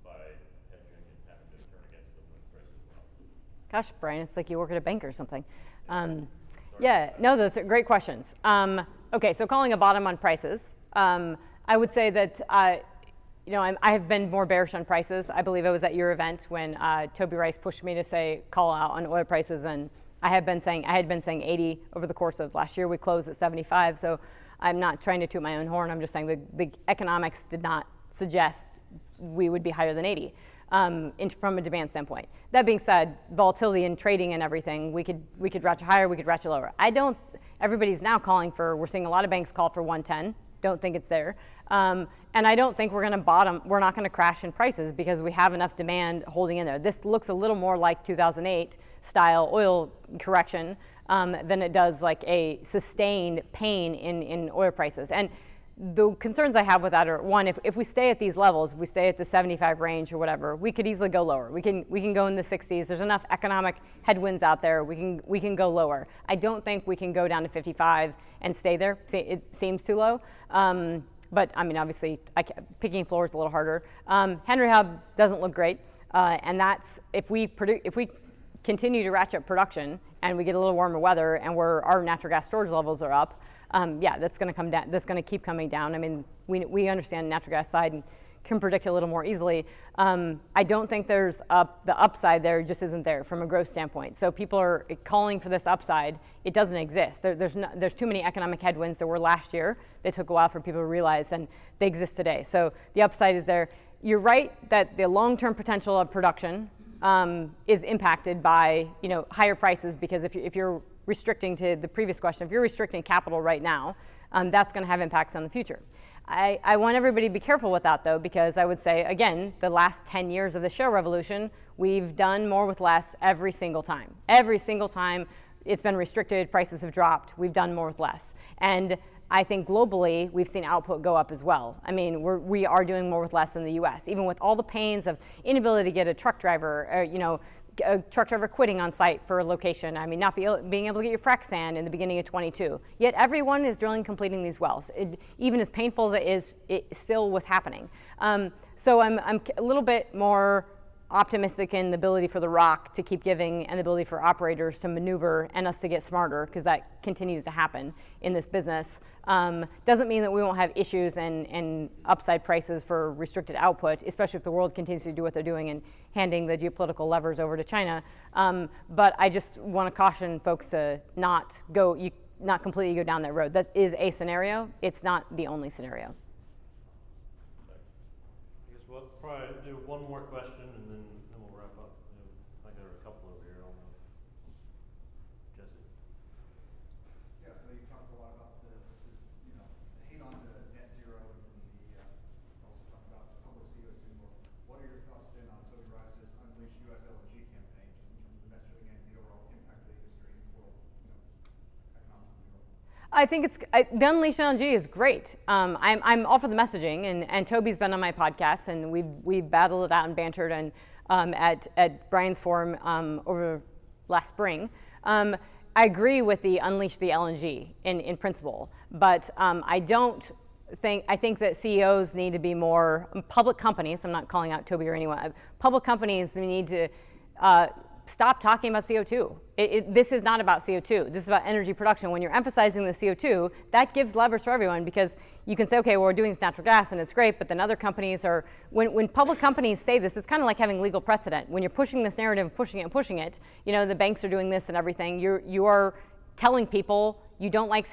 by hedging and having to turn against them when prices went up? Gosh, Brian, it's like you work at a bank or something. Yeah, no, those are great questions. Okay, so calling a bottom on prices, I would say that I have been more bearish on prices. I believe I was at your event when Toby Rice pushed me to call out on oil prices, and I had been saying 80 over the course of last year. We closed at 75, so I'm not trying to toot my own horn. I'm just saying the economics did not suggest we would be higher than 80. from a demand standpoint. That being said, volatility in trading and everything, we could ratchet higher, we could ratchet lower. Everybody's now we're seeing a lot of banks call for 110. Don't think it's there. And I don't think we're going to bottom. We're not going to crash in prices because we have enough demand holding in there. This looks a little more like 2008 style oil correction than it does like a sustained pain in oil prices. And the concerns I have with that are, one, if we stay at these levels, if we stay at the 75 range or whatever, we could easily go lower. We can go in the 60s. There's enough economic headwinds out there. We can go lower. I don't think we can go down to 55 and stay there. It seems too low. But I mean, obviously, picking floor is a little harder. Henry Hub doesn't look great, and that's if we continue to ratchet up production and we get a little warmer weather and our natural gas storage levels are up. Yeah, that's going to come down. That's going to keep coming down. I mean, we understand the natural gas side and can predict it a little more easily. I don't think there's the upside there just isn't there from a growth standpoint. So people are calling for this upside. It doesn't exist. There's too many economic headwinds there were last year. They took a while for people to realize, and they exist today. So the upside is there. You're right that the long-term potential of production is impacted by higher prices, because if you're restricting, to the previous question, if you're restricting capital right now, that's going to have impacts on the future. I want everybody to be careful with that, though, because I would say, again, the last 10 years of the shale revolution, we've done more with less every single time. Every single time it's been restricted, prices have dropped, we've done more with less. And I think globally, we've seen output go up as well. I mean, we are doing more with less in the US, even with all the pains of inability to get a truck driver, a truck driver quitting on site for a location. I mean, not being able to get your frac sand in the beginning of 22. Yet everyone is drilling, completing these wells. Even as painful as it is, it still was happening. So I'm a little bit more optimistic in the ability for the rock to keep giving and the ability for operators to maneuver and us to get smarter, because that continues to happen in this business. Doesn't mean that we won't have issues and upside prices for restricted output, especially if the world continues to do what they're doing and handing the geopolitical levers over to China. But I just want to caution folks to not completely go down that road. That is a scenario. It's not the only scenario. I guess we'll probably do one more question and then we'll wrap up. I think there are a couple over here. I don't know. Jesse? Yeah, so you talked a lot about the hate on to net zero, and also talked about public CEOs doing more. What are your thoughts then on Toby Rice's Unleash US LNG campaign, just in terms of the messaging and the overall impact of the industry and world economics in the world? I think the Unleash LNG is great. I'm all for the messaging, and Toby's been on my podcast, and we've battled it out and bantered and at Brian's forum over last spring. I agree with the Unleash the LNG in principle, but I think that CEOs need to be more public companies. I'm not calling out Toby or anyone. Public companies need to stop talking about CO2. This is not about CO2. This is about energy production. When you're emphasizing the CO2, that gives levers for everyone, because you can say, okay, well, we're doing this natural gas and it's great, but then other companies are, when public companies say this, it's kind of like having legal precedent. When you're pushing this narrative and pushing it, the banks are doing this and everything, you are telling people you don't like,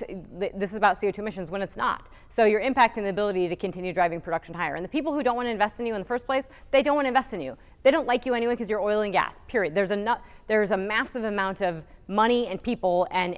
this is about CO2 emissions, when it's not. So you're impacting the ability to continue driving production higher. And the people who don't want to invest in you in the first place, they don't want to invest in you. They don't like you anyway because you're oil and gas, period. There's a massive amount of money and people and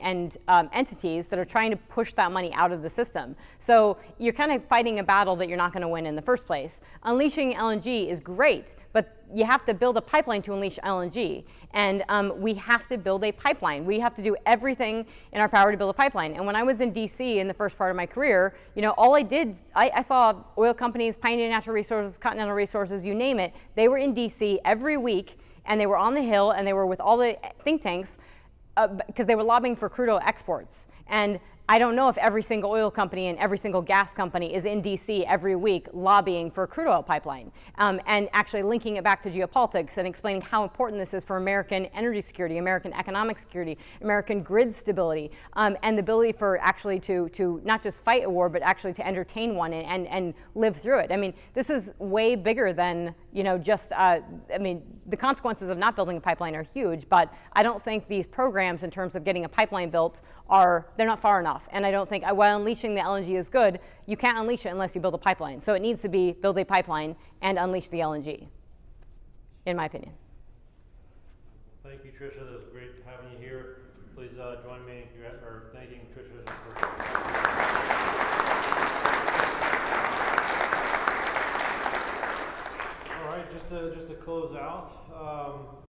entities that are trying to push that money out of the system. So you're kind of fighting a battle that you're not going to win in the first place. Unleashing LNG is great, but you have to build a pipeline to unleash LNG. And we have to build a pipeline. We have to do everything in our power to build a pipeline. And when I was in DC in the first part of my career, all I saw oil companies, Pioneer Natural Resources, Continental Resources, you name it, they were in DC every week, and they were on the Hill, and they were with all the think tanks because they were lobbying for crude oil exports. And I don't know if every single oil company and every single gas company is in DC every week lobbying for a crude oil pipeline and actually linking it back to geopolitics and explaining how important this is for American energy security, American economic security, American grid stability, and the ability for actually to not just fight a war, but actually to entertain one and live through it. I mean, this is way bigger than the consequences of not building a pipeline are huge, but I don't think these programs in terms of getting a pipeline built they're not far enough. And I don't think, while unleashing the LNG is good, you can't unleash it unless you build a pipeline. So it needs to be build a pipeline and unleash the LNG. in my opinion. Thank you, Trisha. That was great having you here. Please join me in thanking Trisha for. All right, just to close out.